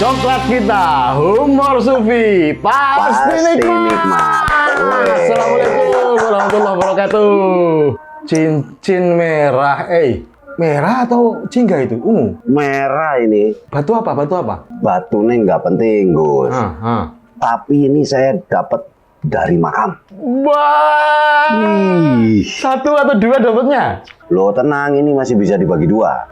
Coklat kita, humor Sufi, pasti nikmat. Assalamualaikum warahmatullahi wabarakatuh. Cincin merah, merah atau jingga itu? Ungu? Merah ini. Batu apa? Batu apa? Batunya nggak penting, Gus. Tapi ini saya dapat dari makam. Wah, satu atau dua dapatnya? Lo tenang, ini masih bisa dibagi dua.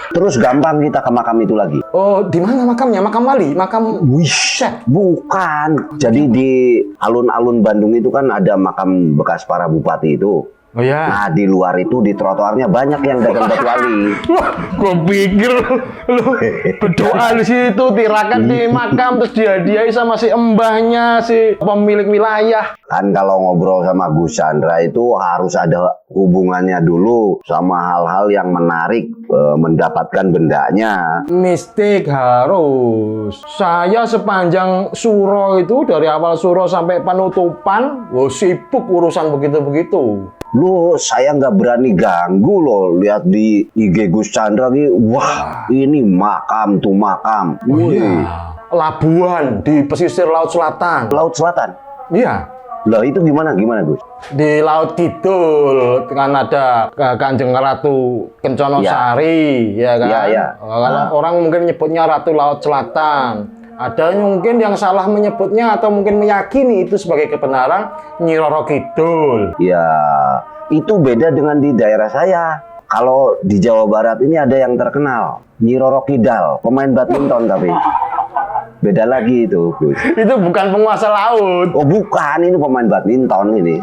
Terus gampang kita ke makam itu lagi. Oh, di mana makamnya? Makam wali? Makam Syekh? Bukan. Jadi di alun-alun Bandung itu kan ada makam bekas para bupati itu. Oh ya. Nah, di luar itu di trotoarnya banyak yang dagang batu wali. Wah, gue pikir lu berdoa di situ, tirakat di makam, terus dihadiahi sama si embahnya, si pemilik wilayah. Kan kalau ngobrol sama Gus Chandra itu harus ada hubungannya dulu sama hal-hal yang menarik, mendapatkan bendanya. Mistik harus. Saya sepanjang suro itu, dari awal suro sampai penutupan, sibuk urusan begitu-begitu. Loh, saya nggak berani ganggu loh. Lihat di IG Gus Chandra nih, wah, ini makam tuh makam. Oh, iya. Labuan di pesisir Laut Selatan. Laut Selatan? Iya. Lah itu gimana Gus? Di Laut Kidul kan ada Kanjeng Ratu Kencono Sari, ya kan? Iya. Kalau orang mungkin nyebutnya Ratu Laut Selatan. Ada mungkin yang salah menyebutnya atau mungkin meyakini itu sebagai kebenaran Nyi Roro Kidul. Ya, itu beda dengan di daerah saya. Kalau di Jawa Barat ini ada yang terkenal, Nyi Roro Kidal, pemain badminton tapi. Beda lagi itu, Gus. Itu bukan penguasa laut. Oh, bukan, ini pemain badminton ini.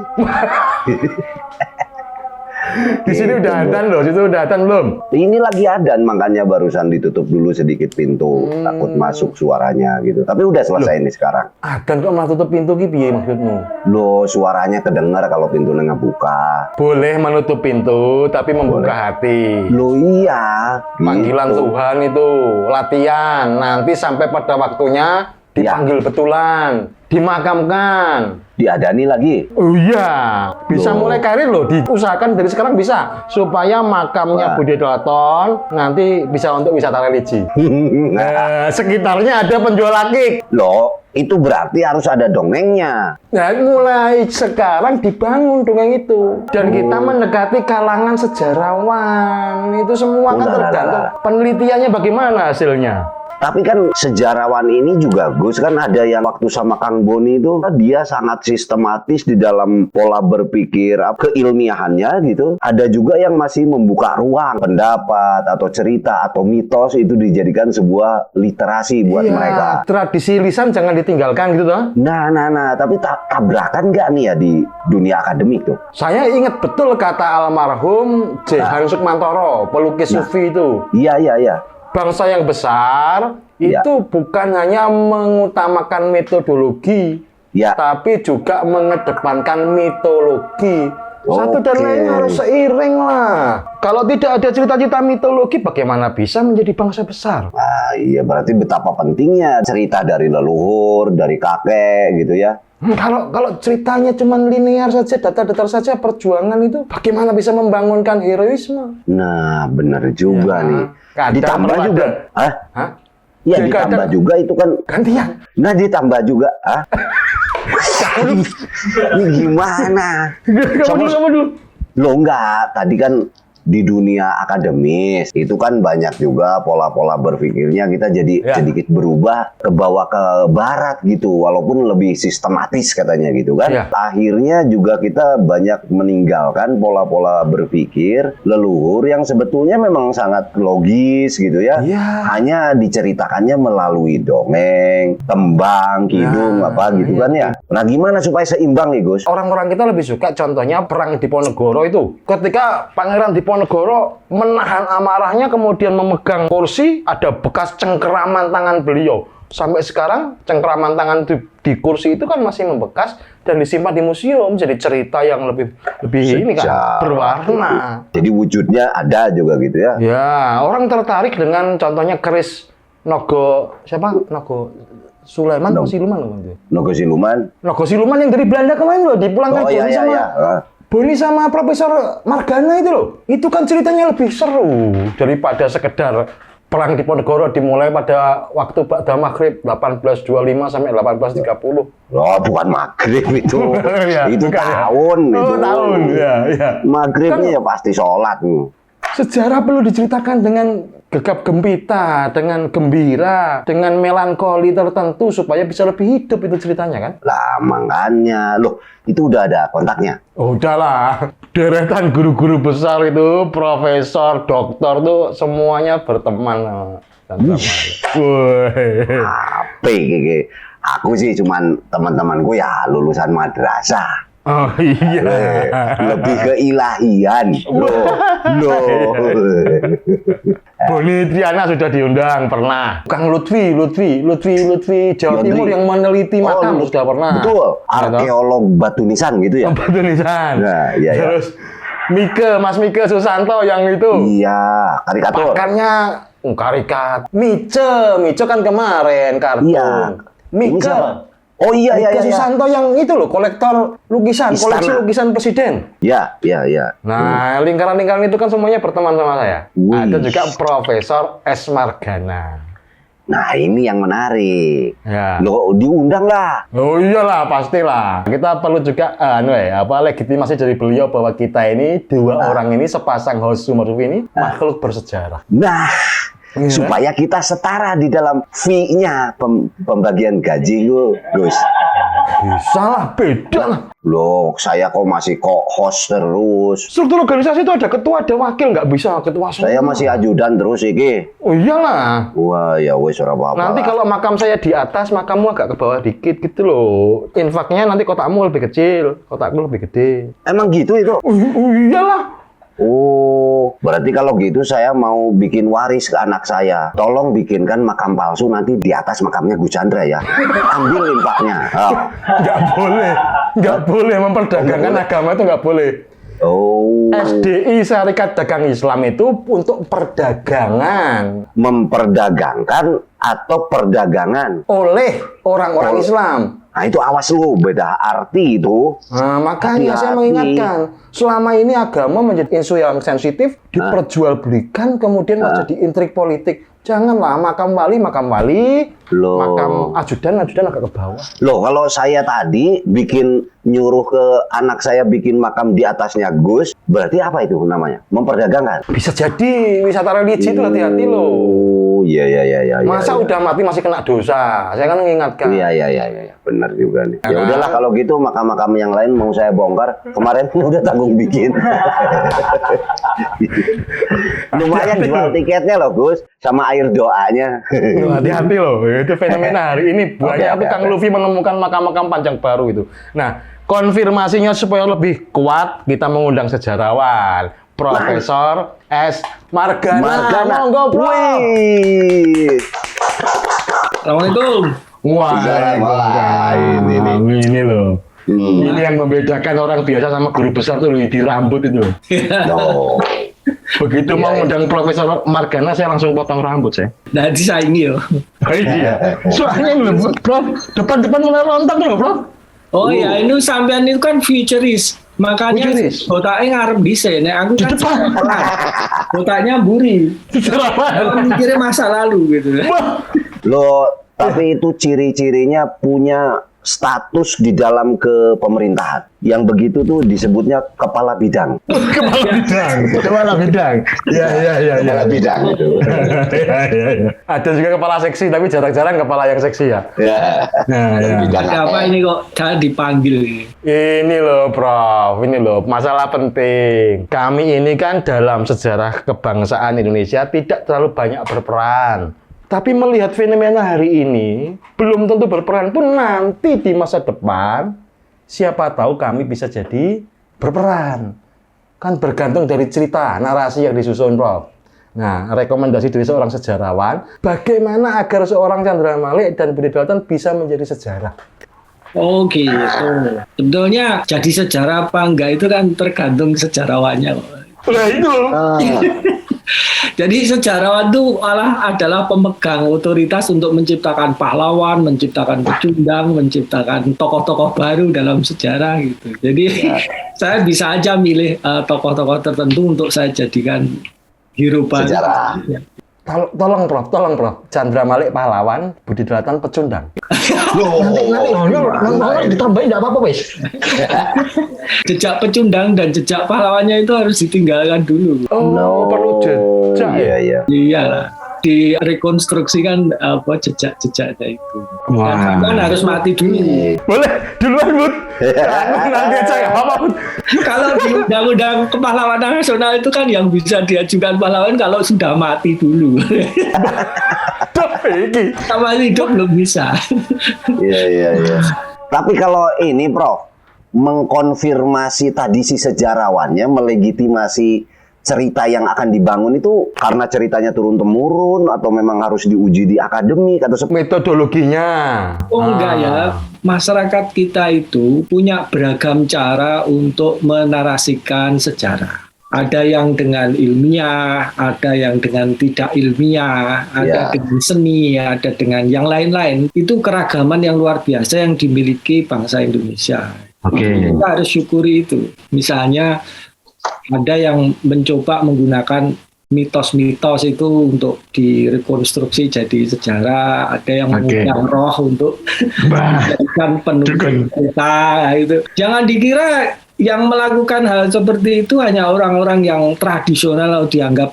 Di sini udah adzan loh, situ udah adzan belum? Ini lagi adzan, makanya barusan ditutup dulu sedikit pintu, takut masuk suaranya gitu. Tapi udah selesai nih sekarang. Adzan kok malah tutup pintu gitu ya maksudmu? Loh, suaranya kedengar kalau pintunya ngebuka. Boleh menutup pintu, tapi membuka hati. Loh iya. Panggilan gitu. Tuhan itu, latihan. Nanti sampai pada waktunya dipanggil betulan, dimakamkan. Diadani lagi. Oh iya, bisa mulai karir loh. Diusahakan dari sekarang bisa, supaya makamnya Bude Dolaton nanti bisa untuk wisata religi. Sekitarnya ada penjual akik. Loh, itu berarti harus ada dongengnya. Nah, mulai sekarang dibangun dongeng itu. Dan kita mendekati kalangan sejarawan. Itu semua kan tergantung penelitiannya bagaimana hasilnya. Tapi kan sejarawan ini juga, Gus, kan ada yang waktu sama Kang Boni itu, dia sangat sistematis di dalam pola berpikir, keilmiahannya gitu. Ada juga yang masih membuka ruang pendapat atau cerita atau mitos itu dijadikan sebuah literasi buat mereka. Tradisi lisan jangan ditinggalkan gitu toh. Nah, tapi tabrakan nggak nih ya di dunia akademik tuh? Saya ingat betul kata almarhum Jehan Sukmantoro, pelukis Sufi itu. Iya. Bangsa yang besar itu bukan hanya mengutamakan metodologi, tapi juga mengedepankan mitologi. Satu dan lain harus seiring lah. Kalau tidak ada cerita-cerita mitologi, bagaimana bisa menjadi bangsa besar? Iya, berarti betapa pentingnya cerita dari leluhur, dari kakek gitu ya. Kalau ceritanya cuma linear saja, datar-datar saja, perjuangan itu bagaimana bisa membangunkan heroisme? Nah, benar juga nih. Ditambah juga. Iya, ditambah juga itu kan gantian. Nah, ditambah juga. Ini gimana? Kamu dulu. Lo enggak, tadi kan di dunia akademis itu kan banyak juga pola-pola berpikirnya kita jadi sedikit berubah ke bawah ke barat gitu, walaupun lebih sistematis katanya gitu kan. Akhirnya juga kita banyak meninggalkan pola-pola berpikir leluhur yang sebetulnya memang sangat logis gitu ya. Hanya diceritakannya melalui dongeng, tembang, kidung gitu kan ya. Nah, gimana supaya seimbang nih, Gus? Orang-orang kita lebih suka contohnya perang Diponegoro itu. Ketika Pangeran Diponegoro menahan amarahnya kemudian memegang kursi, ada bekas cengkeraman tangan beliau. Sampai sekarang cengkeraman tangan di kursi itu kan masih membekas dan disimpan di museum, jadi cerita yang lebih ini kan berwarna. Jadi wujudnya ada juga gitu ya. Ya, orang tertarik dengan contohnya keris Nogo Sulaiman atau Siluman loh Bang. Nogo Siluman yang dari Belanda kemarin loh, dipulangkan Boni sama Profesor Margana itu loh. Itu kan ceritanya lebih seru daripada sekedar Perang Diponegoro dimulai pada waktu Ba'da Maghrib 1825 sampai 1830. Loh, bukan maghrib itu. Ya, Itu bukan, ya. tahun itu. Oh, tahun. Ya, ya. Maghribnya ya pasti sholat. Sejarah perlu diceritakan dengan gegap gempita, dengan gembira, dengan melankoli tertentu supaya bisa lebih hidup itu ceritanya kan? Lah makanya, loh itu udah ada kontaknya. Oh, udahlah, deretan guru-guru besar itu, profesor, doktor tuh semuanya berteman sama. Apa iki? Aku sih cuman teman-temanku ya lulusan madrasah. Oh iya. Lebih ke ilahian. Loh. Boni Triana sudah diundang, pernah. Kang Lutfi Jawa Timur yang meneliti makam sudah pernah. Betul, arkeolog batu nisan gitu ya. Batu nisan. Nah, iya. Terus Mas Mike Susanto yang itu. Iya, karikatur. Pakarnya Mice kan kemarin kartun. Iya. Mike. Oh iya. Mike Susanto yang itu loh, kolektor lukisan, koleksi lukisan presiden. Iya. Nah, lingkaran-lingkaran itu kan semuanya berteman sama saya. Wih. Ada juga Profesor S. Margana. Nah, ini yang menarik. Ya. Loh, diundang lah. Oh iyalah, pastilah. Kita perlu juga legitimasi dari beliau bahwa kita ini dua orang ini sepasang host Sumeruf ini makhluk bersejarah. Nah, supaya kita setara di dalam fee-nya pembagian gaji Gus. Bisa lah, beda lah. Loh, saya masih host terus. Struktur organisasi itu ada ketua, ada wakil, nggak bisa ketua semua. Saya masih ajudan terus iki. Oh iyalah. Wah, ya wes ora apa-apa. Nanti kalau makam saya di atas, makammu agak ke bawah dikit gitu loh. Infaknya nanti kotakmu lebih kecil, kotakku lebih gede. Emang gitu itu? Oh iyalah. Oh, berarti kalau gitu saya mau bikin waris ke anak saya. Tolong bikinkan makam palsu nanti di atas makamnya Gus Chandra ya. Ambil infaknya. Oh. Nggak boleh memperdagangkan agama itu nggak boleh. Oh. SDI Syarikat Dagang Islam itu untuk perdagangan. Memperdagangkan atau perdagangan Oleh orang-orang Islam. Nah itu awas lu, beda arti itu. Nah, makanya saya Hati-hati. mengingatkan, selama ini agama menjadi isu yang sensitif, diperjualbelikan, kemudian menjadi intrik politik. Janganlah makam wali, Loh. makam ajudan agak ke bawah. Loh, kalau saya tadi nyuruh ke anak saya bikin makam di atasnya Gus, berarti apa itu namanya? Memperdagangkan? Bisa jadi wisata religi itu hati-hati loh. Oh, iya. Masa iya. udah mati masih kena dosa? Saya kan mengingatkan. Iya. Benar juga nih. Ya udahlah kalau gitu makam-makam yang lain mau saya bongkar. Kemarin udah tanggung bikin. Lumayan jual tiketnya loh Gus, sama air doanya. Hati-hati loh, itu fenomena hari ini. Banyak Oke. Kang Luffy menemukan makam-makam panjang baru itu. Nah, konfirmasinya supaya lebih kuat, kita mengundang sejarawan. Profesor S. Margana. Monggo, Bro. Wih. Assalamualaikum. Wah, ini loh. Ini yang membedakan orang biasa sama guru besar tuh di rambut itu. No. Begitu mau ngundang Profesor Margana, saya langsung potong rambut saya. Nah, disaingi yo. Iya. Soalnya loh, Bro, depan-depan mulai rontok loh, Bro. Oh ya, ini sampean itu kan futurist. Makanya Futurist? botaknya ngarep dhisik. Nek aku Di kan depan. botaknya buri. Sejarawan. Mikirnya masa lalu gitu. Loh, tapi itu ciri-cirinya punya status di dalam kepemerintahan. Yang begitu tuh disebutnya kepala bidang. Kepala bidang. Iya. Kepala bidang itu. Iya. Ada juga kepala seksi, tapi jarang-jarang kepala yang seksi ya. Ya. Nah, Bidang Ada apa ini kok saya dipanggil ini? Ini loh, Prof. Ini loh, masalah penting. Kami ini kan dalam sejarah kebangsaan Indonesia tidak terlalu banyak berperan. Tapi melihat fenomena hari ini, belum tentu berperan pun nanti di masa depan, siapa tahu kami bisa jadi berperan. Kan bergantung dari cerita, narasi yang disusun, Prof. Nah, rekomendasi dari seorang sejarawan, bagaimana agar seorang Chandra Malik dan Budi Dalton bisa menjadi sejarah. Oh gitu. Sebetulnya jadi sejarah apa enggak itu kan tergantung sejarawannya. Nah itu. Jadi sejarawan itu adalah pemegang otoritas untuk menciptakan pahlawan, menciptakan pecundang, menciptakan tokoh-tokoh baru dalam sejarah gitu. Jadi saya bisa aja milih tokoh-tokoh tertentu untuk saya jadikan hero baru. Sejarah. Tolong Prof. Chandra Malik pahlawan, Budi Daratan pecundang. Nanti ditambahin nggak apa-apa wes. Jejak pecundang dan jejak pahlawannya itu harus ditinggalkan dulu. Oh, perlu jejak. Iya. Iyalah, direkonstruksikan jejak-jejaknya itu. Wah. Kan harus mati dulu. Boleh duluan, Bud. Nanti aja ya, apa, Bud? Kalau di undang-undang kepahlawanan nasional itu kan yang bisa diajukan pahlawan kalau sudah mati dulu. Sama hidup belum bisa. Iya. Tapi kalau ini, Prof, mengkonfirmasi tadi si sejarawannya, melegitimasi cerita yang akan dibangun itu karena ceritanya turun-temurun atau memang harus diuji di akademik atau metodologinya. Oh enggak ya, masyarakat kita itu punya beragam cara untuk menarasikan sejarah. Ada yang dengan ilmiah, ada yang dengan tidak ilmiah, ada dengan seni, ada dengan yang lain-lain. Itu keragaman yang luar biasa yang dimiliki bangsa Indonesia. Kita harus syukuri itu. Misalnya ada yang mencoba menggunakan mitos-mitos itu untuk direkonstruksi jadi sejarah, ada yang mengundang roh untuk menjadikan penulis cerita itu. Jangan dikira yang melakukan hal seperti itu hanya orang-orang yang tradisional atau dianggap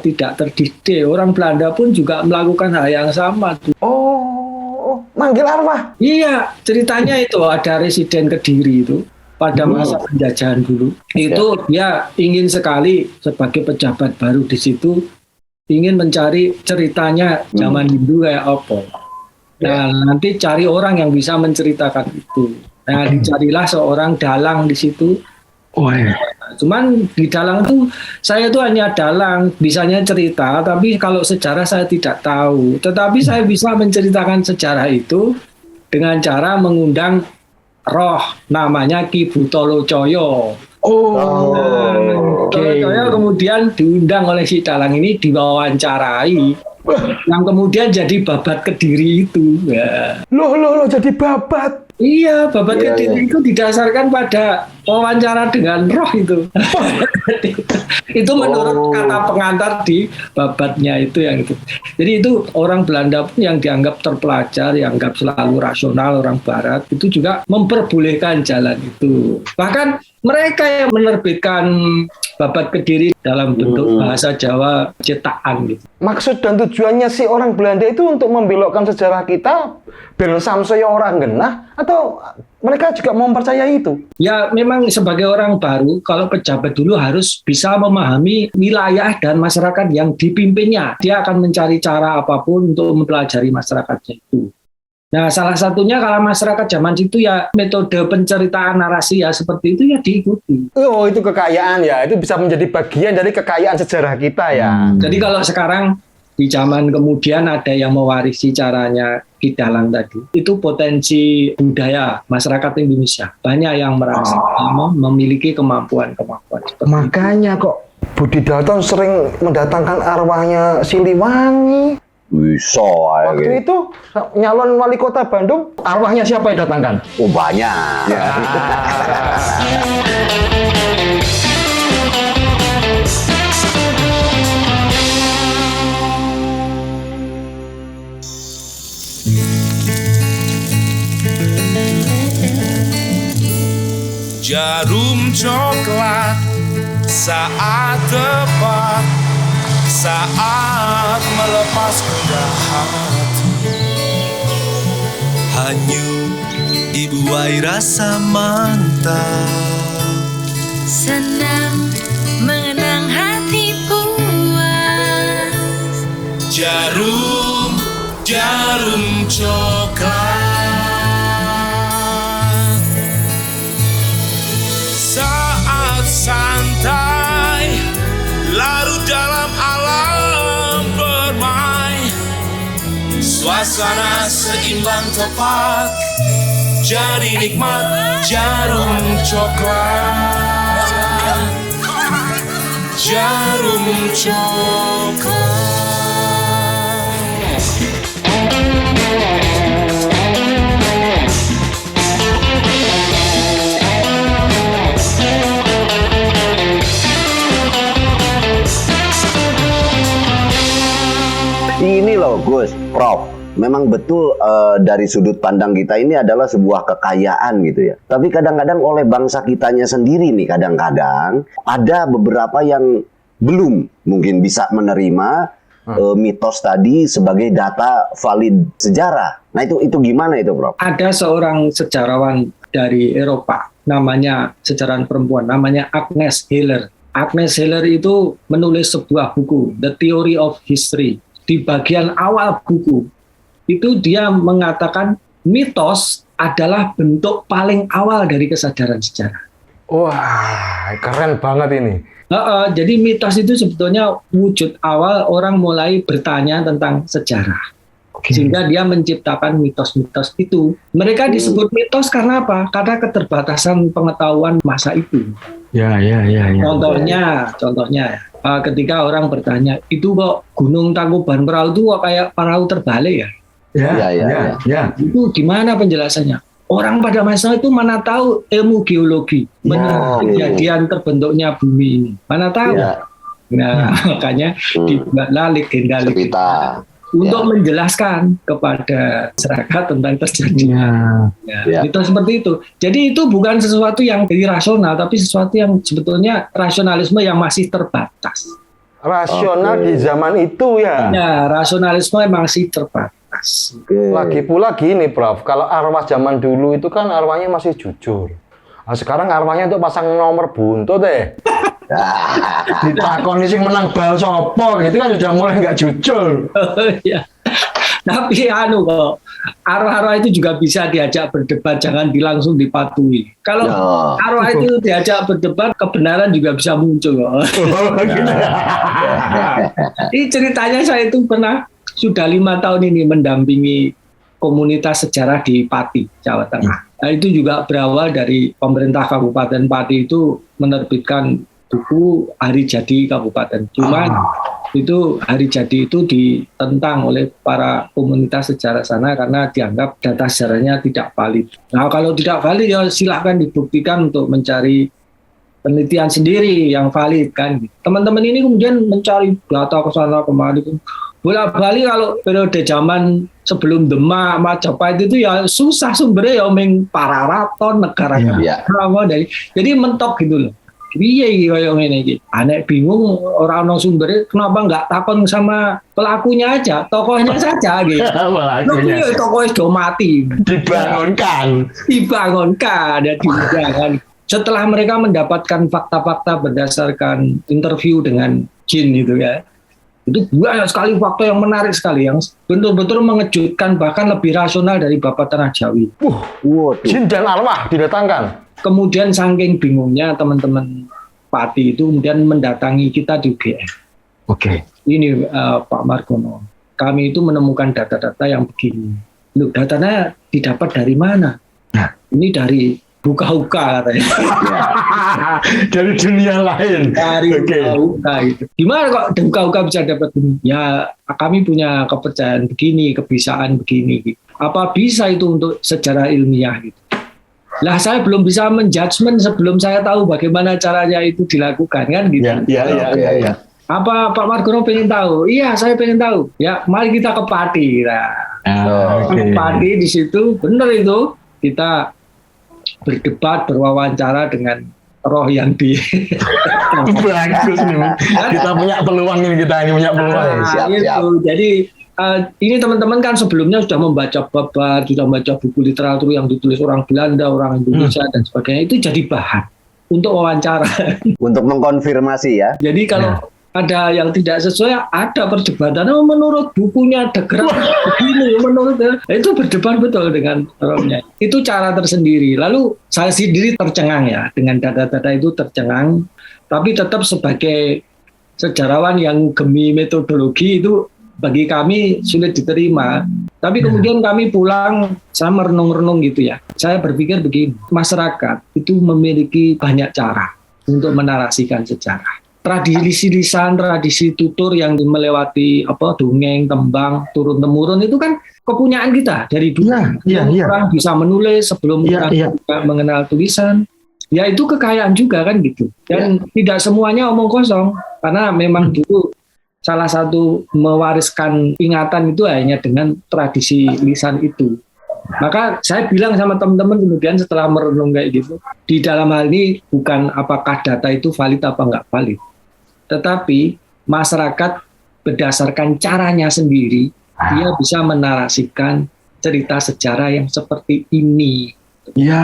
tidak terdidik. Orang Belanda pun juga melakukan hal yang sama. Oh, manggil arwah. Iya, ceritanya itu ada residen Kediri itu. Pada masa penjajahan dulu, itu dia ingin sekali sebagai pejabat baru di situ, ingin mencari ceritanya zaman Hindu kayak apa. Nah, nanti cari orang yang bisa menceritakan itu. Nah, dicarilah seorang dalang di situ. Cuman di dalang itu, saya itu hanya dalang, bisanya cerita, tapi kalau sejarah saya tidak tahu. Tetapi saya bisa menceritakan sejarah itu dengan cara mengundang roh namanya Ki Butolo Coyo. Butolo Coyo kemudian diundang oleh si dalang ini, diwawancarai, yang kemudian jadi babat Kediri itu. Ya. Loh, jadi babat. Iya, babat Kediri itu didasarkan pada wawancara dengan roh itu. Itu menurut kata pengantar di babatnya itu yang itu. Jadi itu orang Belanda pun yang dianggap terpelajar, dianggap selalu rasional orang Barat, itu juga memperbolehkan jalan itu. Bahkan mereka yang menerbitkan babat Kediri dalam bentuk bahasa Jawa cetakan gitu. Maksud dan tujuannya si orang Belanda itu untuk membelokkan sejarah kita, ben samsaya orang genah, atau mereka juga mempercayai itu? Ya memang sebagai orang baru, kalau pejabat dulu harus bisa memahami wilayah dan masyarakat yang dipimpinnya. Dia akan mencari cara apapun untuk mempelajari masyarakatnya itu. Nah, salah satunya kalau masyarakat zaman itu ya metode penceritaan narasi ya seperti itu ya diikuti. Oh, itu kekayaan ya. Itu bisa menjadi bagian dari kekayaan sejarah kita ya. Jadi kalau sekarang di zaman kemudian ada yang mewarisi caranya Ki Dalang tadi, itu potensi budaya masyarakat Indonesia. Banyak yang merasa memiliki kemampuan-kemampuan seperti makanya itu. Kok Budi Daratan sering mendatangkan arwahnya Siliwangi. Bisa waktu itu nyalon wali kota Bandung, arwahnya siapa yang datangkan? Oh, banyak. Jarum coklat saat tepat, saat melepas gundah hati. Hanyut dibuai rasa mantap, senang mengenang hati puas. Jarum coklat saat santai larut dalam alam bermain. Suasana seimbang tepat, jadi nikmat jarum coklat. Jarum coklat. Prof, memang betul dari sudut pandang kita ini adalah sebuah kekayaan gitu ya. Tapi kadang-kadang oleh bangsa kitanya sendiri nih, kadang-kadang ada beberapa yang belum mungkin bisa menerima mitos tadi sebagai data valid sejarah. Nah itu gimana itu, Prof? Ada seorang sejarawan dari Eropa, namanya sejarawan perempuan, namanya Agnes Heller. Agnes Heller itu menulis sebuah buku, The Theory of History. Di bagian awal buku, itu dia mengatakan mitos adalah bentuk paling awal dari kesadaran sejarah. Wah, keren banget ini. Jadi mitos itu sebetulnya wujud awal orang mulai bertanya tentang sejarah. Sehingga dia menciptakan mitos-mitos itu. Mereka disebut mitos karena apa? Karena keterbatasan pengetahuan masa itu. Ya. Contohnya, ketika orang bertanya, itu kok Gunung Tangkuban Perahu itu kok kayak perahu terbalik ya? Ya. Itu gimana penjelasannya? Orang pada masa itu mana tahu ilmu geologi, kejadian terbentuknya bumi ini. Mana tahu? Ya. Nah, makanya dibuatlah legenda untuk menjelaskan kepada masyarakat tentang terjadinya. Itu seperti itu. Jadi itu bukan sesuatu yang irasional, tapi sesuatu yang sebetulnya rasionalisme yang masih terbatas. Rasional di zaman itu ya. Ya, rasionalisme masih terbatas. Lagi pula gini, Prof. Kalau arwah zaman dulu itu kan arwahnya masih jujur. Nah, sekarang arwahnya untuk pasang nomor buntut deh. Ditakoni sing menang bal sopo gitu kan sudah mulai nggak jujur. Ya. Tapi kok arwah-arwah itu juga bisa diajak berdebat, jangan langsung dipatuhi. Kalau arwah itu diajak berdebat, kebenaran juga bisa muncul kok. Ini ceritanya saya itu pernah sudah 5 tahun ini mendampingi komunitas sejarah di Pati, Jawa Tengah. Nah, itu juga berawal dari pemerintah Kabupaten Pati itu menerbitkan buku Hari Jadi Kabupaten. Cuman itu Hari Jadi itu ditentang oleh para komunitas sejarah sana karena dianggap data sejarahnya tidak valid. Nah, kalau tidak valid ya silakan dibuktikan untuk mencari penelitian sendiri yang valid kan. Teman-teman ini kemudian mencari data ke sana kemari. Bolak-balik kalau periode zaman sebelum Demak, Majapahit itu ya susah sumbernya ya meng Pararaton negaranya. Jadi mentok gitu loh. Piye kaya ngene iki. Anek bingung ora ono sumbernya, kenapa enggak takon sama pelakunya aja, tokohnya saja gitu. Pelakunya. Tokohnya sudah mati. Dibangunkan dan diundangkan. Setelah mereka mendapatkan fakta-fakta berdasarkan interview dengan jin gitu ya. Itu banyak sekali fakta yang menarik sekali, yang betul-betul mengejutkan, bahkan lebih rasional dari Bapak Tanah Jawi. Jin dan arwah didatangkan. Kemudian saking bingungnya teman-teman Pati itu kemudian mendatangi kita di UGM. Ini Pak Margono, kami itu menemukan data-data yang begini. Loh, datanya didapat dari mana? Ini dari buka-buka katanya. Dari dunia lain. Dari buka-buka itu. Gimana kok buka-buka bisa dapat ini? Ya kami punya kepercayaan begini, kebiasaan begini. Gitu. Apa bisa itu untuk sejarah ilmiah gitu? Lah saya belum bisa menjudgment sebelum saya tahu bagaimana caranya itu dilakukan kan gitu. Iya. Apa Pak Margono pengen tahu? Iya, saya pengen tahu. Ya, mari kita ke Pati. Ke Pati di situ benar itu kita berdebat, berwawancara dengan roh yang di bagus nih. Kita punya peluang ini, punya peluang. Siap. Jadi ini teman-teman kan sebelumnya sudah membaca babat, sudah membaca buku literatur yang ditulis orang Belanda, orang Indonesia dan sebagainya, itu jadi bahan untuk wawancara. Untuk mengkonfirmasi ya. Jadi kalau ada yang tidak sesuai, ada perdebatan. Menurut bukunya Degraf begini, menurut itu berdebat betul dengan orangnya. Itu cara tersendiri. Lalu saya sendiri tercengang ya dengan data-data itu tercengang. Tapi tetap sebagai sejarawan yang gemi metodologi itu bagi kami sulit diterima. Tapi kemudian kami pulang, saya merenung-renung gitu ya. Saya berpikir begini, masyarakat itu memiliki banyak cara untuk menarasikan sejarah. Tradisi lisan, tradisi tutur yang melewati dongeng, tembang, turun-temurun itu kan kepunyaan kita dari dulu. Orang bisa menulis sebelum kita mengenal tulisan. Ya itu kekayaan juga kan gitu. Dan tidak semuanya omong kosong. Karena memang dulu salah satu mewariskan ingatan itu hanya dengan tradisi lisan itu. Maka saya bilang sama teman-teman kemudian setelah merenung kayak gitu, di dalam hal ini bukan apakah data itu valid apa nggak valid, tetapi masyarakat berdasarkan caranya sendiri, dia bisa menarasikan cerita sejarah yang seperti ini. Ya.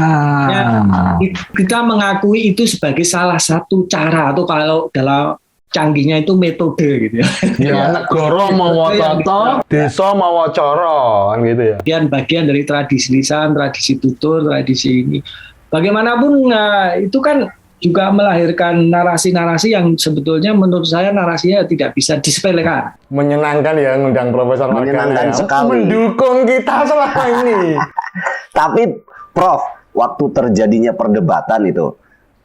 Kita mengakui itu sebagai salah satu cara, atau kalau dalam canggihnya itu metode gitu ya. Ya, negara mawa tata, desa mawa cara, kan gitu ya. Bagian dari tradisi lisan, tradisi tutur, tradisi ini. Bagaimanapun itu kan juga melahirkan narasi-narasi yang sebetulnya menurut saya narasinya tidak bisa disepelekan. Menyenangkan ya ngundang Profesor Margana. Menyenangkan Ya. sekali. Mendukung kita selama ini. Tapi Prof, waktu terjadinya perdebatan itu,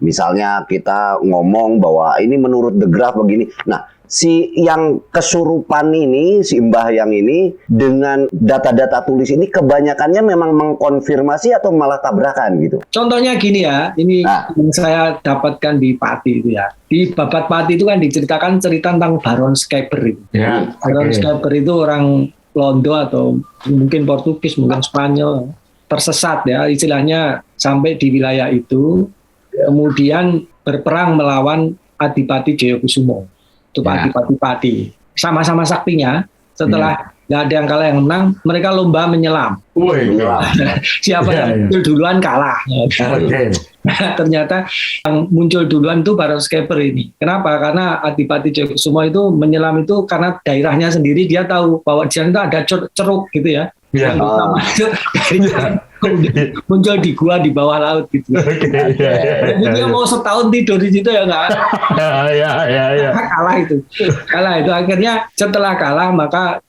misalnya kita ngomong bahwa ini menurut The Graph begini. Nah, si yang kesurupan ini, si Mbah yang ini, dengan data-data tulis ini kebanyakannya memang mengkonfirmasi atau malah tabrakan gitu. Contohnya gini ya, ini yang saya dapatkan di Pati itu ya. Di Babat Pati itu kan diceritakan cerita tentang Baron Schreiber itu. Ya. Baron Schreiber itu orang Londo atau mungkin Portugis, mungkin Spanyol, tersesat ya istilahnya sampai di wilayah itu, kemudian berperang melawan Adipati Jayakusumo. Itu Pak Adipati Pati. Sama-sama saktinya, setelah nggak ada yang kalah yang menang, mereka lomba menyelam. Siapa yang muncul duluan kalah. Ternyata yang muncul duluan itu Baron Schreiber ini. Kenapa? Karena Adipati Jayakusumo itu menyelam itu karena daerahnya sendiri, dia tahu bahwa di sana itu ada ceruk gitu ya. Yang utama itu muncul di gua di bawah laut gitu. Jadi dia mau setahun tidur di situ ya nggak? Kalah itu akhirnya setelah kalah maka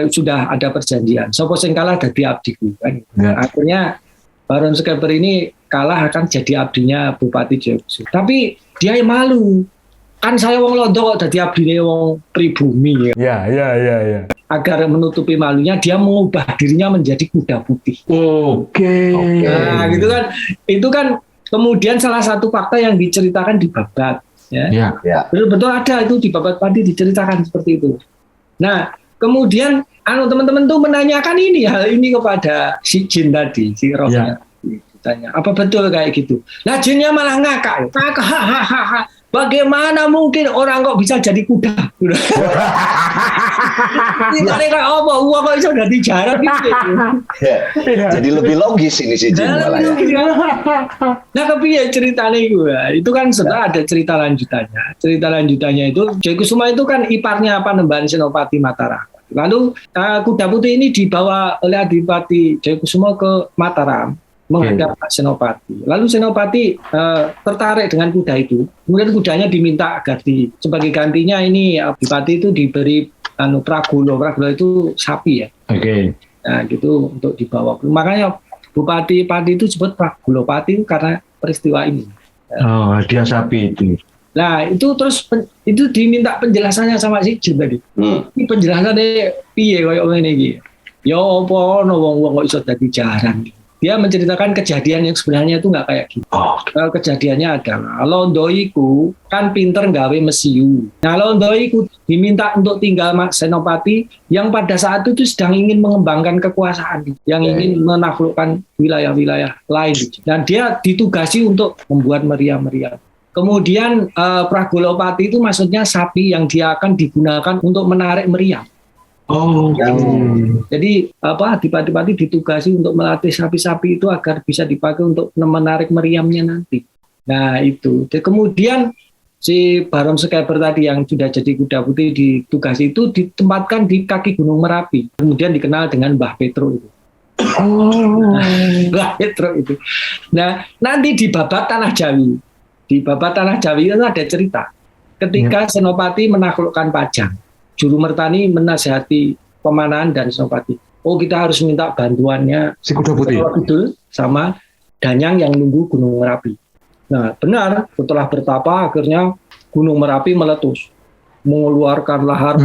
sudah ada perjanjian. Sopo sing kalah dadi abdiku kan. Akhirnya Baron Schreiber ini kalah akan jadi abdinya Bupati Jayakusumo. Tapi dia malu. Kan saya wong Londo kok dadi abdine wong pribumi ya. Ya. Agar menutupi malunya, dia mengubah dirinya menjadi kuda putih. Oke. Nah, gitu kan. Itu kan kemudian salah satu fakta yang diceritakan di Babat. Ya. Betul-betul ada itu di Babat Pati diceritakan seperti itu. Nah, kemudian teman-teman tuh menanyakan hal ini kepada si jin tadi, si rohnya. Ditanya, apa betul kayak gitu? Nah, jinnya malah ngakak. Bagaimana mungkin orang kok bisa jadi kuda? Mereka apa? Uang kok bisa jadi jarak gitu. Jadi lebih logis ini si jin malah ya. Nah, tapi ya ceritanya itu kan setelah ada cerita lanjutannya. Cerita lanjutannya itu Jayakusumo itu kan iparnya Panembahan Senopati Mataram. Lalu kuda putih ini dibawa oleh Adipati Jayakusumo ke Mataram menghadap Pak Senopati. Lalu Senopati tertarik dengan kuda itu. Kemudian kudanya diminta agar sebagai gantinya ini Adipati itu diberi pragulo. Pragulo itu sapi ya. Oke. Nah, gitu untuk dibawa. Makanya Bupati Pati itu disebut Pragulopati karena peristiwa ini. Oh, dia sapi itu. Nah, itu terus itu diminta penjelasannya sama si Jin tadi. Ini penjelasannya piye koyo ngene iki. Ya apa ono wong-wong kok iso dadi jarang. Dia menceritakan kejadian yang sebenarnya itu nggak kayak gitu. Kejadiannya adalah Londo iku kan pinter nggawe mesiu. Nah, Londo iku diminta untuk tinggal Senopati yang pada saat itu sedang ingin mengembangkan kekuasaan, yang ingin menaklukkan wilayah-wilayah lain. Dan dia ditugasi untuk membuat meriam-meriam. Kemudian Pragulopati itu maksudnya sapi yang dia akan digunakan untuk menarik meriam. Jadi Adipati ditugasi untuk melatih sapi-sapi itu agar bisa dipakai untuk menarik meriamnya nanti. Nah itu. Dan kemudian si Baron Schreiber tadi yang sudah jadi kuda putih ditugasi itu ditempatkan di kaki Gunung Merapi. Kemudian dikenal dengan Mbah Petro itu. Mbah Petro itu. Nah nanti di Babat Tanah Jawi. Di Babat Tanah Jawi itu ada cerita. Ketika Senopati menaklukkan Pajang. Juru Mertani menasihati Pemanahan dan Senopati. Kita harus minta bantuannya si kuda putih sama Danyang yang nunggu Gunung Merapi. Nah benar, setelah bertapa akhirnya Gunung Merapi meletus, mengeluarkan lahar.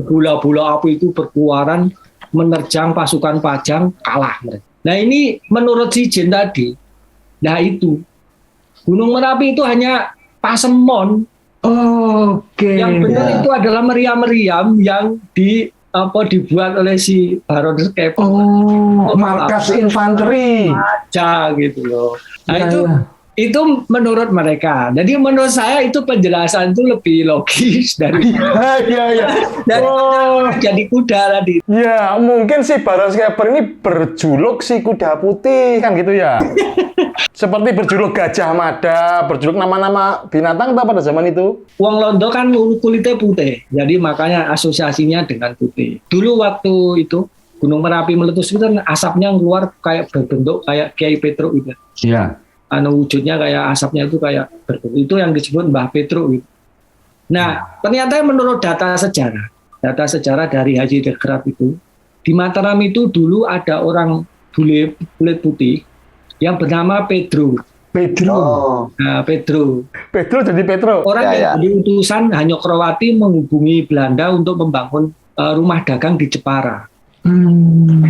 Bola-bola api itu berkeluaran menerjang pasukan Pajang, kalah mereka. Nah ini menurut si Jin tadi. Nah itu Gunung Merapi itu hanya pasemon Oke. Yang benar itu adalah meriam-meriam yang dibuat oleh si Baron Skepo. Oh, markas infanteri. Aja gitu loh. Nah Ya, itu ya. itu menurut mereka. Jadi menurut saya itu penjelasan itu lebih logis dari Iya. jadi kuda tadi. Ya, mungkin si Baron Skeper ini berjuluk si kuda putih kan gitu ya. Seperti berjuluk Gajah Mada, berjuluk nama-nama binatang tak pada zaman itu. Wong Londo kan kulitnya putih, jadi makanya asosiasinya dengan putih. Dulu waktu itu Gunung Merapi meletus itu kan asapnya keluar kayak berbentuk kayak Kiai Petruk gitu. Iya. Wujudnya kayak asapnya itu kayak berbentuk, itu yang disebut Mbah Petruk gitu. Nah, ternyata menurut data sejarah dari Haji Dekrat itu, di Mataram itu dulu ada orang bule kulit putih yang bernama Pedro. Oh, Nah, Pedro. Pedro jadi Petro. Orang Ya, yang jadi utusan Hanyokrowati menghubungi Belanda untuk membangun rumah dagang di Jepara.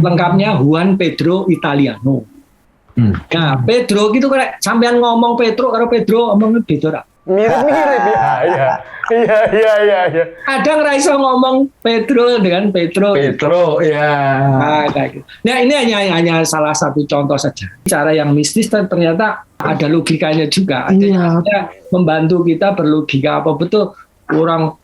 Lengkapnya Juan Pedro Italiano. Nah, Pedro gitu kan sampean ngomong Pedro karo Pedro omongnya beda. Mirip-mirip ya. Iya. Kadang ra iso ngomong Pedro dengan Pedro. Petro, ya. Nah, kayak gitu. Nah, ini hanya salah satu contoh saja. Cara yang mistis dan ternyata ada logikanya juga. Ada membantu kita berlogika apa betul orang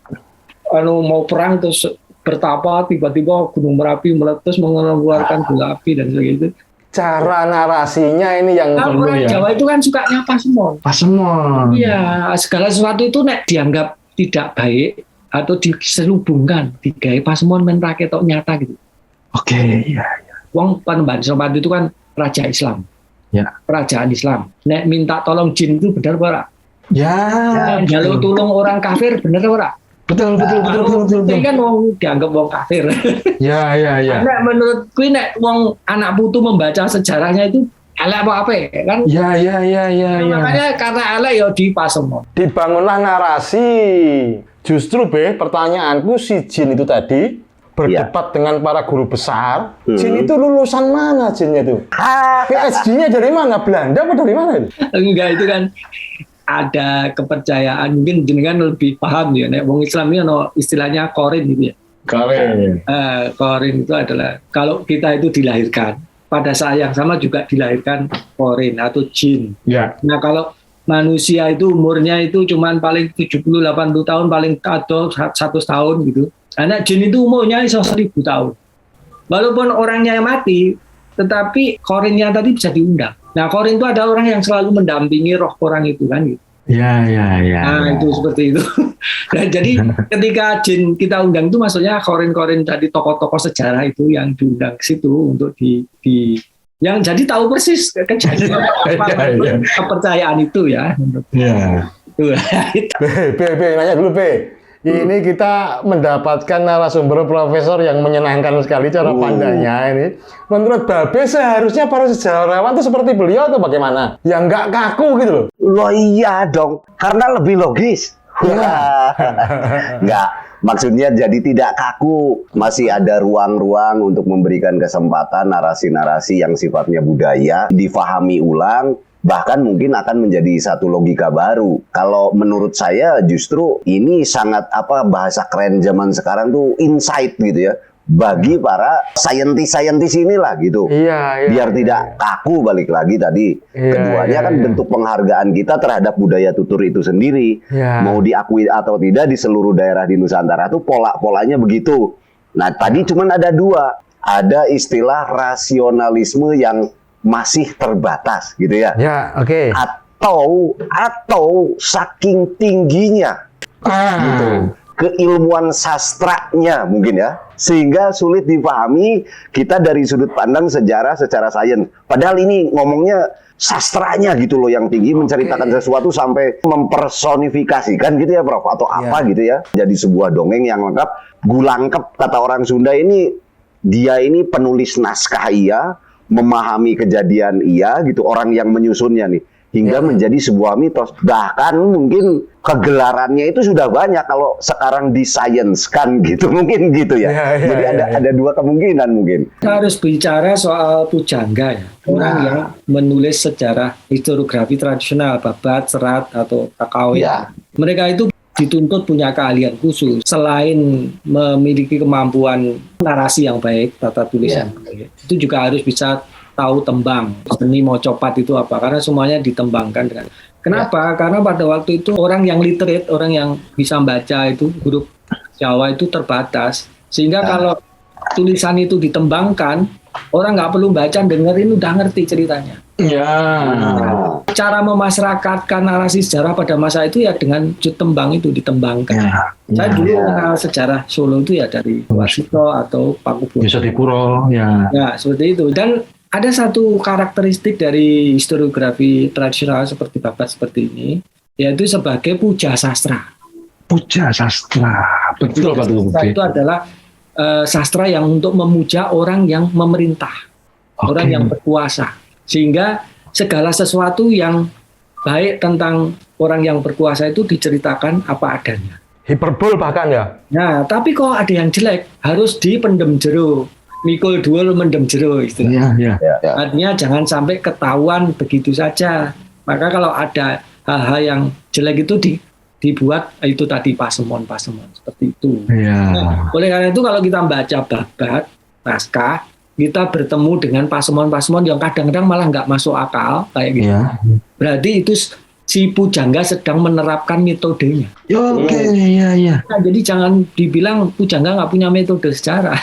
mau perang terus bertapa tiba-tiba Gunung Merapi meletus mengeluarkan bola api dan sebagainya. Cara narasinya ini yang Nah, perlu orang ya. Jawa itu kan sukanya pasemon. Pasemon. Iya, segala sesuatu itu nek dianggap tidak baik atau diselubungkan, digawe pasemon men ra ketok nyata gitu. Oke, iya. Wong Panembahan Senopati itu kan raja Islam. Ya. Kerajaan Islam. Nek minta tolong jin itu benar apa ora? Ya. Jaluk tolong orang kafir benar apa ora? Betul. Ini kan wong dianggap wong kafir. Ya. Nek menurut kuwi nek wong anak putu membaca sejarahnya itu elek apa kan? Ya. Makanya karena elek ya dipasemon. Dibangunlah narasi. Justru pertanyaanku si Jin itu tadi berdebat dengan para guru besar. Jin itu lulusan mana Jinnya itu? PSG-nya dari mana? Belanda apa dari mana itu? Enggak, itu kan ada kepercayaan, mungkin jenengan lebih paham ya. Nek wong Islam ini ada istilahnya korin gitu ya. Keren. Korin itu adalah kalau kita itu dilahirkan pada saat yang sama juga dilahirkan korin atau jin. Ya. Nah, kalau manusia itu umurnya itu cuman paling 70-80 tahun paling atau 100 tahun gitu. Anak jin itu umurnya iso 1000 tahun. Walaupun orangnya mati, tetapi korinnya tadi bisa diundang. Nah, korin itu ada orang yang selalu mendampingi roh orang itu kan gitu. Ya. Nah, itu seperti itu. Nah, jadi ketika jin kita undang itu maksudnya korin-korin tadi tokoh-tokoh sejarah itu yang diundang ke situ untuk di yang jadi tahu persis kejadian kepercayaan itu ya. Ya. Itu. B, nanya dulu B. Ini kita mendapatkan narasumber profesor yang menyenangkan sekali cara pandangnya ini. Menurut Babe seharusnya para sejarawan itu seperti beliau atau bagaimana? Yang nggak kaku gitu loh. Loh iya dong, karena lebih logis. Nggak, maksudnya jadi tidak kaku. Masih ada ruang-ruang untuk memberikan kesempatan narasi-narasi yang sifatnya budaya difahami ulang. Bahkan mungkin akan menjadi satu logika baru. Kalau menurut saya justru ini sangat bahasa keren zaman sekarang tuh insight gitu ya. Bagi para saintis inilah gitu. Iya. Biar tidak kaku, balik lagi tadi. Keduanya kan bentuk penghargaan kita terhadap budaya tutur itu sendiri. Iya. Mau diakui atau tidak di seluruh daerah di Nusantara tuh pola-polanya begitu. Nah tadi cuman ada dua. Ada istilah rasionalisme yang masih terbatas gitu ya. Ya, oke. Atau saking tingginya gitu, keilmuan sastranya mungkin ya, sehingga sulit dipahami kita dari sudut pandang sejarah secara sains. Padahal ini ngomongnya sastranya gitu loh yang tinggi, menceritakan sesuatu sampai mempersonifikasikan gitu ya Prof, atau apa gitu ya. Jadi sebuah dongeng yang lengkap, gulangkep kata orang Sunda ini, dia ini penulis naskah memahami kejadian gitu, orang yang menyusunnya nih hingga menjadi sebuah mitos. Bahkan mungkin kegelarannya itu sudah banyak kalau sekarang disainskan gitu, mungkin gitu ya. Jadi ada dua kemungkinan mungkin. Kita harus bicara soal pujangga ya, orang yang menulis sejarah historiografi tradisional, babat, serat atau kakawin. Mereka itu dituntut punya keahlian khusus. Selain memiliki kemampuan narasi yang baik, tata tulis yang baik, itu juga harus bisa tahu tembang. Seni mau copat itu apa? Karena semuanya ditembangkan dengan. Kenapa? Karena pada waktu itu orang yang literate, orang yang bisa membaca itu huruf Jawa itu terbatas. Sehingga kalau tulisan itu ditembangkan, orang nggak perlu baca, dengerin udah ngerti ceritanya. Ya. Cara memasyarakatkan narasi sejarah pada masa itu ya dengan tembang itu ditembangkan. Ya. Saya dulu kenal sejarah Solo itu ya dari Wasito atau Pakubuwono. Bisa Dipuro, ya. Ya, seperti itu. Dan ada satu karakteristik dari historiografi tradisional seperti Babat seperti ini, yaitu sebagai puja sastra. Puja sastra. Betul, Pak Tugu. Itu adalah sastra yang untuk memuja orang yang memerintah, orang yang berkuasa. Sehingga segala sesuatu yang baik tentang orang yang berkuasa itu diceritakan apa adanya. Hiperbol bahkan ya. Nah, tapi kalau ada yang jelek, harus dipendem jero. Mikul duel mendem jero istilahnya. Iya, iya. Artinya jangan sampai ketahuan begitu saja. Maka kalau ada hal-hal yang jelek itu dibuat itu tadi pasemon seperti itu. Iya. Nah, oleh karena itu kalau kita membaca Babat, naskah, kita bertemu dengan pasemon yang kadang-kadang malah nggak masuk akal kayak gitu. Iya. Berarti itu si pujangga sedang menerapkan metodenya. Oke, iya. Nah, jadi jangan dibilang pujangga nggak punya metode sejarah.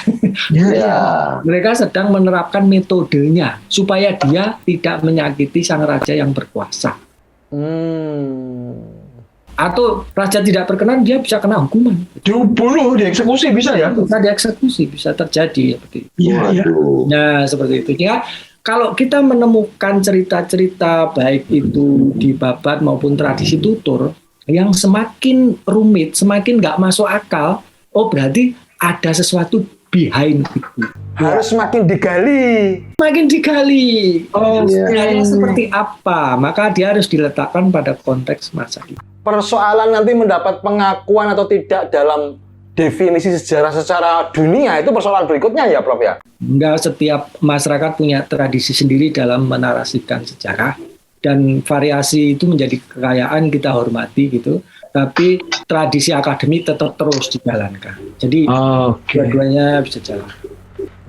Ya. Mereka sedang menerapkan metodenya supaya dia tidak menyakiti sang raja yang berkuasa. Atau raja tidak berkenan, dia bisa kena hukuman. Dibunuh, dieksekusi bisa ya? Bisa dieksekusi, bisa terjadi seperti itu. Iya. Nah, seperti itu. Ya, kalau kita menemukan cerita-cerita baik itu di Babat maupun tradisi tutur yang semakin rumit, semakin nggak masuk akal, oh berarti ada sesuatu behind itu. Harus semakin digali. Makin digali. Sebenarnya seperti apa? Maka dia harus diletakkan pada konteks masa itu. Persoalan nanti mendapat pengakuan atau tidak dalam definisi sejarah secara dunia itu persoalan berikutnya ya, Prof ya. Enggak, setiap masyarakat punya tradisi sendiri dalam menarasikan sejarah dan variasi itu menjadi kekayaan, kita hormati gitu. Tapi tradisi akademik tetap terus dijalankan. Jadi dua-duanya bisa jalan.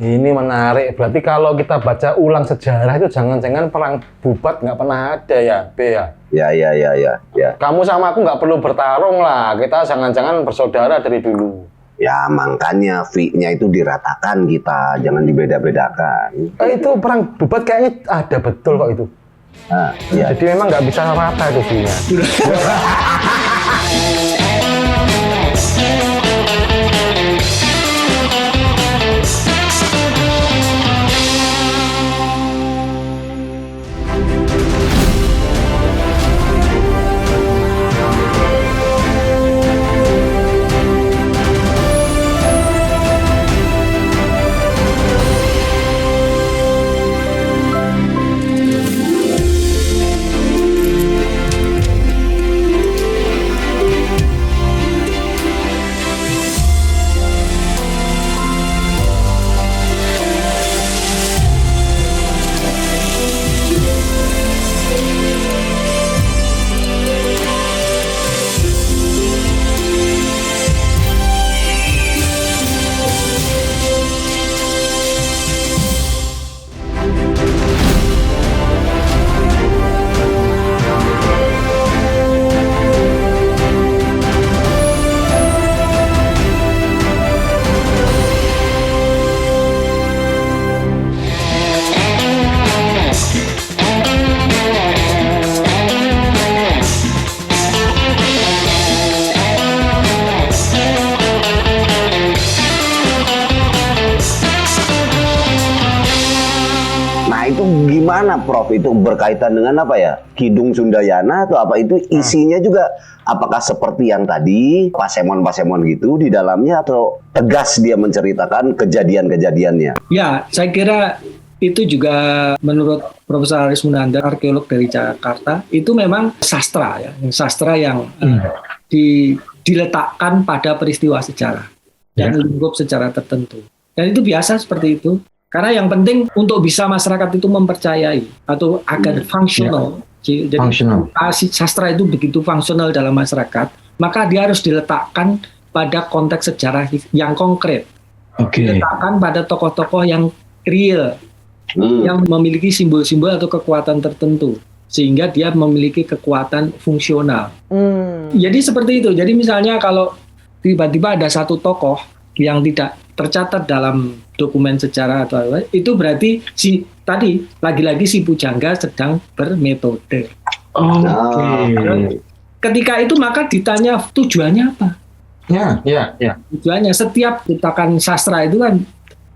Ini menarik. Berarti kalau kita baca ulang sejarah itu jangan-jangan perang Bubat nggak pernah ada ya, B ya? Ya. Kamu sama aku nggak perlu bertarung lah. Kita jangan-jangan bersaudara dari dulu. Ya, makanya fee-nya itu diratakan kita, jangan dibeda-bedakan. Itu perang Bubat kayaknya ada betul kok itu. Ya. Jadi memang nggak bisa rata itu fee-nya. Gimana Prof itu berkaitan dengan apa ya? Kidung Sundayana atau apa itu isinya juga apakah seperti yang tadi pasemon-pasemon gitu di dalamnya atau tegas dia menceritakan kejadian-kejadiannya? Ya, saya kira itu juga menurut Profesor Aris Munandar, arkeolog dari Jakarta, itu memang sastra ya, sastra yang diletakkan pada peristiwa sejarah dan lingkup secara tertentu. Dan itu biasa seperti itu. Karena yang penting untuk bisa masyarakat itu mempercayai atau agar fungsional. Jadi sastra itu begitu fungsional dalam masyarakat maka dia harus diletakkan pada konteks sejarah yang konkret. Oke. Diletakkan pada tokoh-tokoh yang real, yang memiliki simbol-simbol atau kekuatan tertentu, sehingga dia memiliki kekuatan fungsional. Jadi seperti itu. Jadi misalnya kalau tiba-tiba ada satu tokoh yang tidak tercatat dalam dokumen sejarah atau apa, itu berarti tadi lagi-lagi si pujangga sedang bermetode. Oke. Ketika itu maka ditanya tujuannya apa? Ya. Tujuannya setiap ciptakan sastra itu kan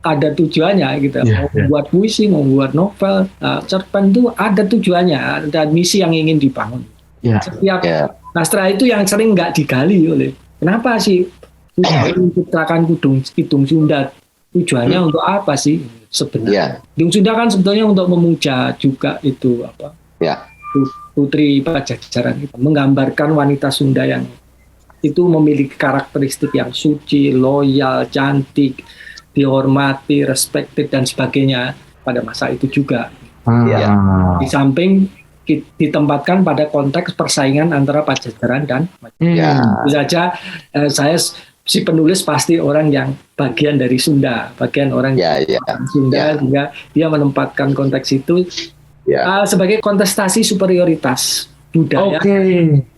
ada tujuannya gitu. Ya, Mau membuat puisi, mau membuat novel, cerpen itu ada tujuannya, ada misi yang ingin dibangun. Ya. Setiap sastra itu yang sering nggak digali oleh. Kenapa sih menciptakan Kidung Sunda? Tujuannya untuk apa sih sebenarnya? Kidung Sunda kan sebetulnya untuk memuja juga itu apa? Putri Pajajaran itu menggambarkan wanita Sunda yang itu memiliki karakteristik yang suci, loyal, cantik, dihormati, respected dan sebagainya pada masa itu juga. Di samping ditempatkan pada konteks persaingan antara Pajajaran dan Majapahit. Saja saya si penulis pasti orang yang bagian dari Sunda, bagian orang Sunda, sehingga dia menempatkan konteks itu sebagai kontestasi superioritas budaya,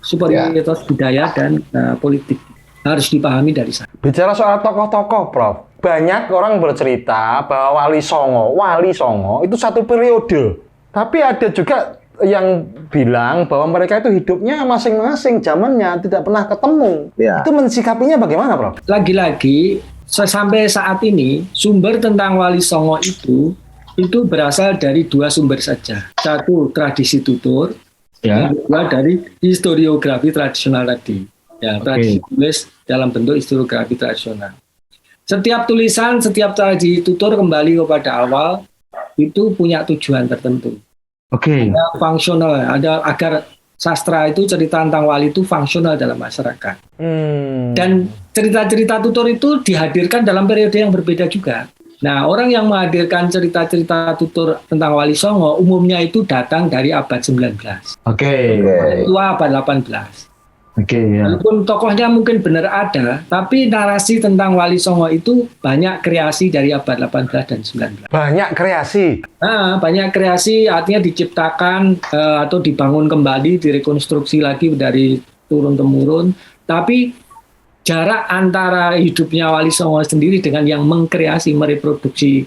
superioritas budaya dan politik harus dipahami dari sana. Bicara soal tokoh-tokoh, Prof, banyak orang bercerita bahwa Wali Songo itu satu periode. Tapi ada juga yang bilang bahwa mereka itu hidupnya masing-masing, zamannya tidak pernah ketemu. Itu mensikapinya bagaimana, Prof? Lagi-lagi sampai saat ini sumber tentang Wali Songo itu berasal dari dua sumber saja. Satu, tradisi tutur, yang kedua dari historiografi tradisional tadi. Tradisi tulis dalam bentuk historiografi tradisional. Setiap tulisan, setiap tradisi tutur kembali kepada awal itu punya tujuan tertentu. Ada fungsional, ada agar sastra itu cerita tentang wali itu fungsional dalam masyarakat. Dan cerita-cerita tutur itu dihadirkan dalam periode yang berbeda juga. Nah, orang yang menghadirkan cerita-cerita tutur tentang Wali Songo umumnya itu datang dari abad 19. Tua abad 18. Walaupun tokohnya mungkin benar ada, tapi narasi tentang Wali Songo itu banyak kreasi dari abad 18 dan 19. Banyak kreasi? Banyak kreasi artinya diciptakan atau dibangun kembali, direkonstruksi lagi dari turun-temurun. Tapi jarak antara hidupnya Wali Songo sendiri dengan yang mengkreasi, mereproduksi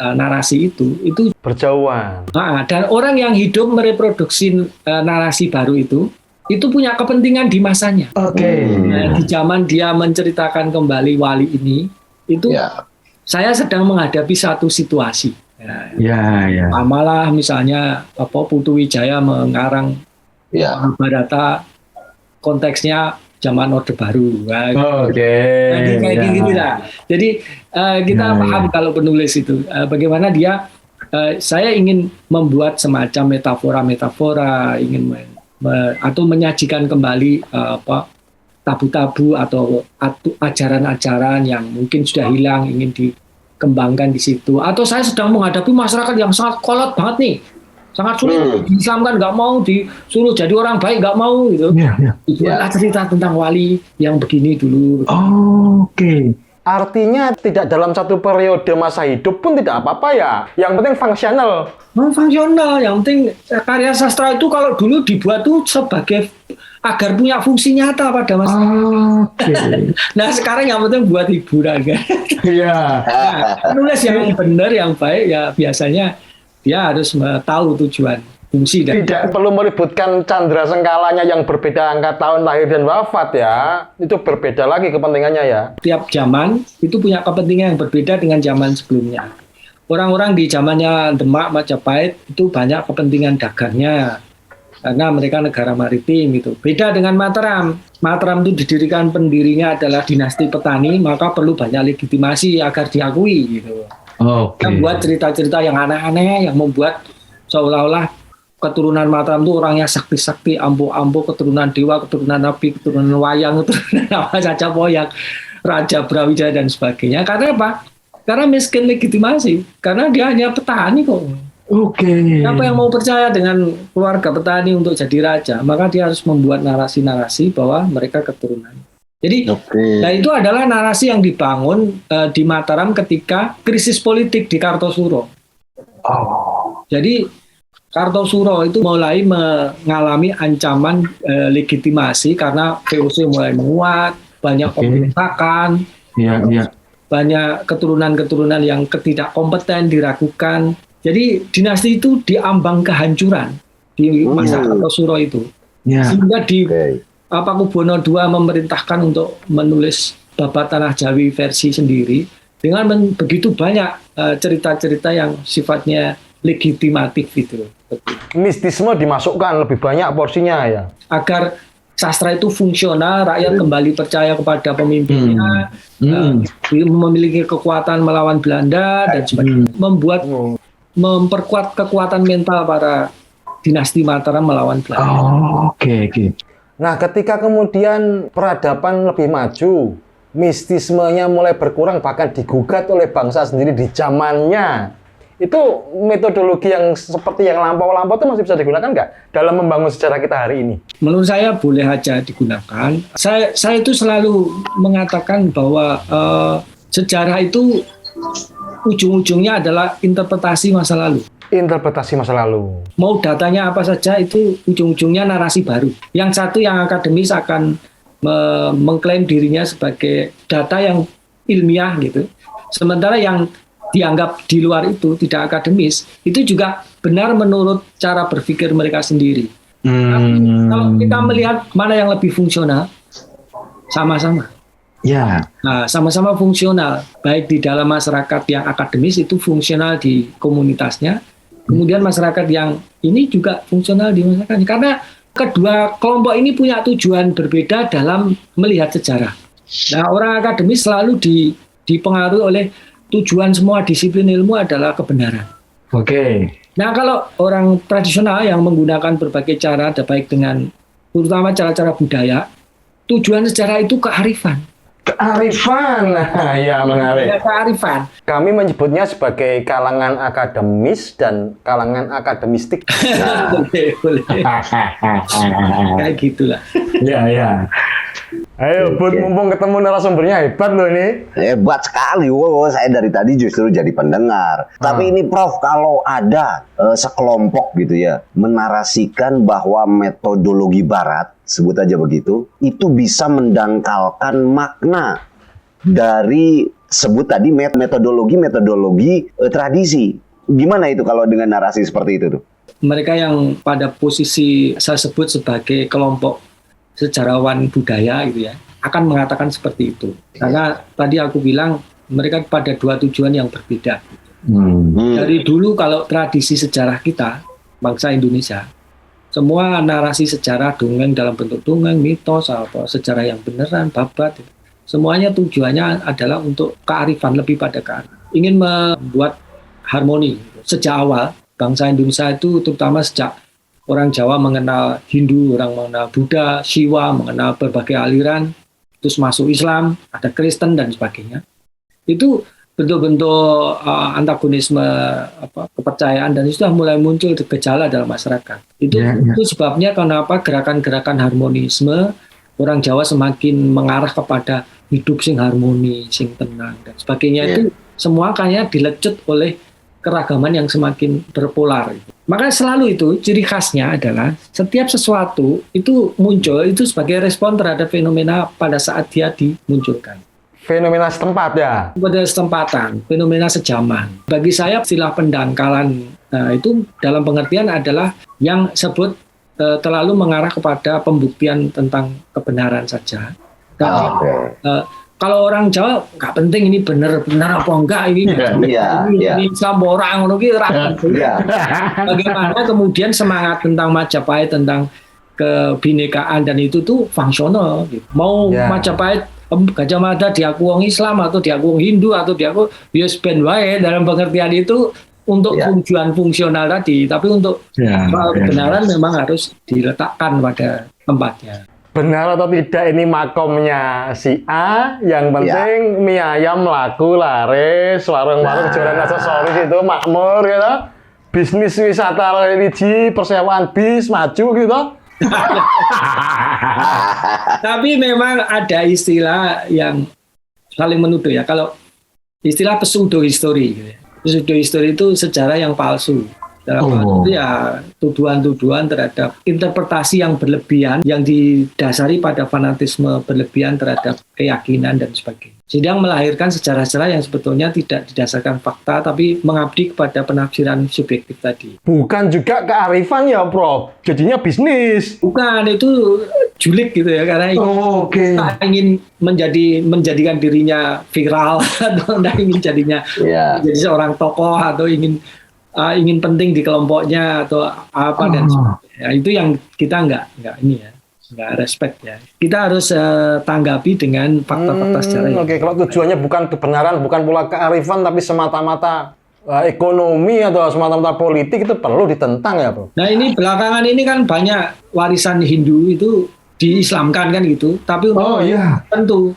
narasi itu berjauhan. Dan orang yang hidup mereproduksi narasi baru itu punya kepentingan di masanya. Di zaman dia menceritakan kembali wali ini, saya sedang menghadapi satu situasi. Malah misalnya Putu Wijaya mengarang Mahabharata, konteksnya zaman Orde Baru. Kayak gini lah. Jadi kita paham kalau penulis itu bagaimana dia saya ingin membuat semacam metafora-metafora, ingin atau menyajikan kembali tabu-tabu atau ajaran-ajaran yang mungkin sudah hilang, ingin dikembangkan di situ. Atau saya sedang menghadapi masyarakat yang sangat kolot banget nih, sangat sulit diislamkan, nggak mau disuruh jadi orang baik, nggak mau gitu. Buatlah cerita tentang wali yang begini dulu. Artinya tidak dalam satu periode masa hidup pun tidak apa-apa ya. Yang penting fungsional. Fungsional, yang penting karya sastra itu kalau dulu dibuat tuh sebagai agar punya fungsi nyata pada masa. Nah sekarang yang penting buat hiburan kan. Penulis yang benar, yang baik ya biasanya dia harus tahu tujuan, fungsi dan tidak perlu meributkan candra sengkalanya yang berbeda angka tahun lahir dan wafat ya. Itu berbeda lagi kepentingannya ya. Tiap zaman itu punya kepentingan yang berbeda dengan zaman sebelumnya. Orang-orang di zamannya Demak, Majapahit itu banyak kepentingan dagangnya karena mereka negara maritim itu. Beda dengan Mataram. Mataram itu didirikan pendirinya adalah dinasti petani, maka perlu banyak legitimasi agar diakui gitu. Membuat cerita-cerita yang aneh-aneh yang membuat seolah-olah keturunan Mataram itu orangnya sakti-sakti, ambo-ambo, keturunan dewa, keturunan nabi, keturunan wayang, keturunan apa saja yang Raja Brawijaya dan sebagainya. Karena apa? Karena miskin legitimasi. Karena dia hanya petani kok. Oke. Siapa yang mau percaya dengan keluarga petani untuk jadi raja, maka dia harus membuat narasi-narasi bahwa mereka keturunan. Jadi, nah itu adalah narasi yang dibangun di Mataram ketika krisis politik di Kartosuro. Jadi Kartosuro itu mulai mengalami ancaman legitimasi karena VOC mulai menguat, banyak pemberontakan, banyak keturunan-keturunan yang ketidakkompeten diragukan. Jadi dinasti itu diambang kehancuran di masa Kartosuro itu. Sehingga Pakubono II memerintahkan untuk menulis Babat Tanah Jawi versi sendiri dengan begitu banyak cerita-cerita yang sifatnya legitimatif itu. Mistisme dimasukkan lebih banyak porsinya ya. Agar sastra itu fungsional, rakyat kembali percaya kepada pemimpinnya, memiliki kekuatan melawan Belanda dan sebagainya. Memperkuat kekuatan mental para dinasti Mataram melawan Belanda. Oke. Nah, ketika kemudian peradaban lebih maju, mistismenya mulai berkurang, bahkan digugat oleh bangsa sendiri di zamannya, itu metodologi yang seperti yang lampau-lampau itu masih bisa digunakan nggak dalam membangun sejarah kita hari ini? Menurut saya boleh aja digunakan. Saya itu selalu mengatakan bahwa sejarah itu ujung-ujungnya adalah interpretasi masa lalu. Interpretasi masa lalu. Mau datanya apa saja itu ujung-ujungnya narasi baru. Yang satu yang akademis akan mengklaim dirinya sebagai data yang ilmiah gitu. Sementara yang dianggap di luar itu tidak akademis, itu juga benar menurut cara berpikir mereka sendiri. Tapi kalau kita melihat mana yang lebih fungsional, sama-sama. Nah, sama-sama fungsional, baik di dalam masyarakat yang akademis itu fungsional di komunitasnya, kemudian masyarakat yang ini juga fungsional di masyarakatnya. Karena kedua kelompok ini punya tujuan berbeda dalam melihat sejarah. Nah, orang akademis selalu dipengaruhi oleh tujuan semua disiplin ilmu adalah kebenaran. Nah, kalau orang tradisional yang menggunakan berbagai cara, baik dengan terutama cara-cara budaya, tujuan sejarah itu kearifan. Kearifan, ya menarik. Ya, kearifan. Kami menyebutnya sebagai kalangan akademis dan kalangan akademistik. Boleh. Kayak gitulah. Ayo, Bud, mumpung ketemu narasumbernya hebat loh ini. Hebat sekali, saya dari tadi justru jadi pendengar. Tapi ini Prof, kalau ada sekelompok gitu ya, menarasikan bahwa metodologi Barat, sebut aja begitu, itu bisa mendangkalkan makna dari sebut tadi metodologi tradisi. Gimana itu kalau dengan narasi seperti itu tuh? Mereka yang pada posisi saya sebut sebagai kelompok sejarawan budaya gitu ya, akan mengatakan seperti itu. Karena tadi aku bilang mereka pada dua tujuan yang berbeda. Dari dulu kalau tradisi sejarah kita, bangsa Indonesia, semua narasi sejarah, dongeng dalam bentuk dongeng, mitos, atau sejarah yang beneran, babat, semuanya tujuannya adalah untuk kearifan, lebih pada kearifan. Ingin membuat harmoni. Sejak awal, bangsa Indonesia itu terutama sejak orang Jawa mengenal Hindu, orang mengenal Buddha, Siwa, mengenal berbagai aliran, terus masuk Islam, ada Kristen dan sebagainya. Itu bentuk-bentuk antagonisme, kepercayaan, dan itu sudah mulai muncul gejala dalam masyarakat. Itu sebabnya kenapa gerakan-gerakan harmonisme orang Jawa semakin mengarah kepada hidup sing harmoni, sing tenang dan sebagainya. Itu semua kayaknya dilecut oleh keragaman yang semakin berpolar. Maka selalu itu ciri khasnya adalah setiap sesuatu itu muncul itu sebagai respon terhadap fenomena pada saat dia dimunculkan. Fenomena setempat ya? Pada setempatan, fenomena sejaman. Bagi saya istilah pendangkalan itu dalam pengertian adalah yang sebut terlalu mengarah kepada pembuktian tentang kebenaran saja. Kalau orang Jawa nggak penting ini benar apa enggak ini Islam orang bagaimana kemudian semangat tentang Majapahit, tentang kebinekaan dan itu tuh fungsional. Mau Majapahit Gajah Mada diaku wong Islam atau diaku wong Hindu atau diaku yes ben wae dalam pengertian itu untuk tujuan fungsional tadi, tapi untuk kebenaran memang harus diletakkan pada tempatnya. Benar atau tidak ini makomnya si A, yang penting mie ayam laku laris, warung-warung jualan aksesoris itu makmur gitu. bisnis wisata religi, persewaan bis maju gitu. Tapi memang ada istilah yang saling menuduh ya. Kalau istilah pseudo history, gitu ya. Pseudo history itu sejarah yang palsu. Dalam hal itu ya tuduhan-tuduhan terhadap interpretasi yang berlebihan yang didasari pada fanatisme berlebihan terhadap keyakinan dan sebagainya. Sedang melahirkan sejarah-sejarah yang sebetulnya tidak didasarkan fakta tapi mengabdi kepada penafsiran subjektif tadi. Bukan juga kearifan ya, Prof. Jadinya bisnis. Bukan, itu julik gitu ya, karena ingin menjadikan dirinya viral atau ingin jadinya jadi seorang tokoh atau ingin penting di kelompoknya atau apa dan sebagainya. Ya, itu yang kita nggak respect ya. Kita harus tanggapi dengan fakta-fakta sejarah. Oke, kalau tujuannya bukan kebenaran, bukan pula kearifan, tapi semata-mata ekonomi atau semata-mata politik, itu perlu ditentang ya, Bro. Nah, ini belakangan ini kan banyak warisan Hindu itu diislamkan kan gitu, tapi tentu.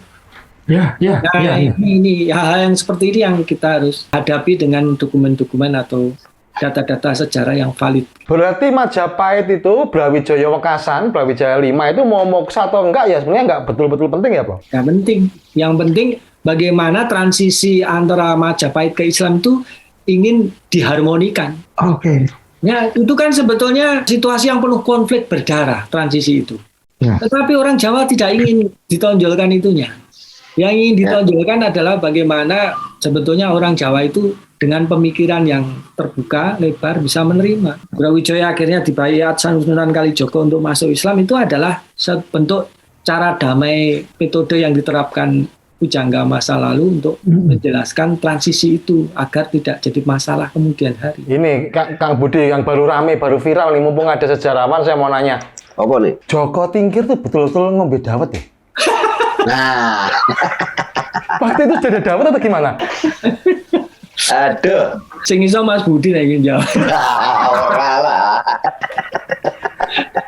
Ini hal-hal yang seperti ini yang kita harus hadapi dengan dokumen-dokumen atau data-data sejarah yang valid. Berarti Majapahit itu, Brawijaya Wekasan, Brawijaya 5 itu mau moksa atau enggak ya sebenarnya enggak betul-betul penting ya, Bro? Yang penting. Yang penting bagaimana transisi antara Majapahit ke Islam itu ingin diharmonikan. Ya, itu kan sebetulnya situasi yang penuh konflik berdarah transisi itu. Tetapi orang Jawa tidak ingin ditonjolkan itunya. Yang ingin ditonjolkan adalah bagaimana sebetulnya orang Jawa itu dengan pemikiran yang terbuka, lebar, bisa menerima. Brawijaya akhirnya dibayat Sunan Kalijogo untuk masuk Islam, itu adalah bentuk cara damai, metode yang diterapkan pujangga masa lalu untuk menjelaskan transisi itu agar tidak jadi masalah kemudian hari. Ini Kang Budi yang baru rame, baru viral nih, mumpung ada sejarawan, saya mau nanya. Apa nih? Joko Tingkir tuh betul-betul ngombe dawet ya? Nah, Waktu itu jadi dawet atau gimana? aduh. Sing iso Mas Budi nek ingin jawab.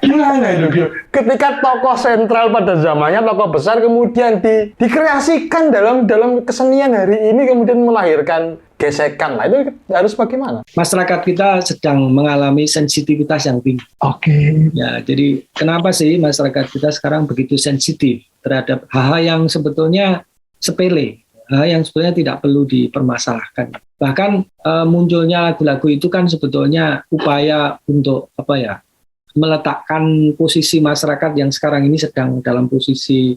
Gimana itu? Ketika tokoh sentral pada zamannya, tokoh besar kemudian dikreasikan dalam kesenian hari ini, kemudian melahirkan gesekan. Nah, itu harus bagaimana? Masyarakat kita sedang mengalami sensitivitas yang tinggi. Ya, jadi kenapa sih masyarakat kita sekarang begitu sensitif terhadap hal-hal yang sebetulnya sepele, hal yang sebetulnya tidak perlu dipermasalahkan. Bahkan munculnya lagu-lagu itu kan sebetulnya upaya untuk meletakkan posisi masyarakat yang sekarang ini sedang dalam posisi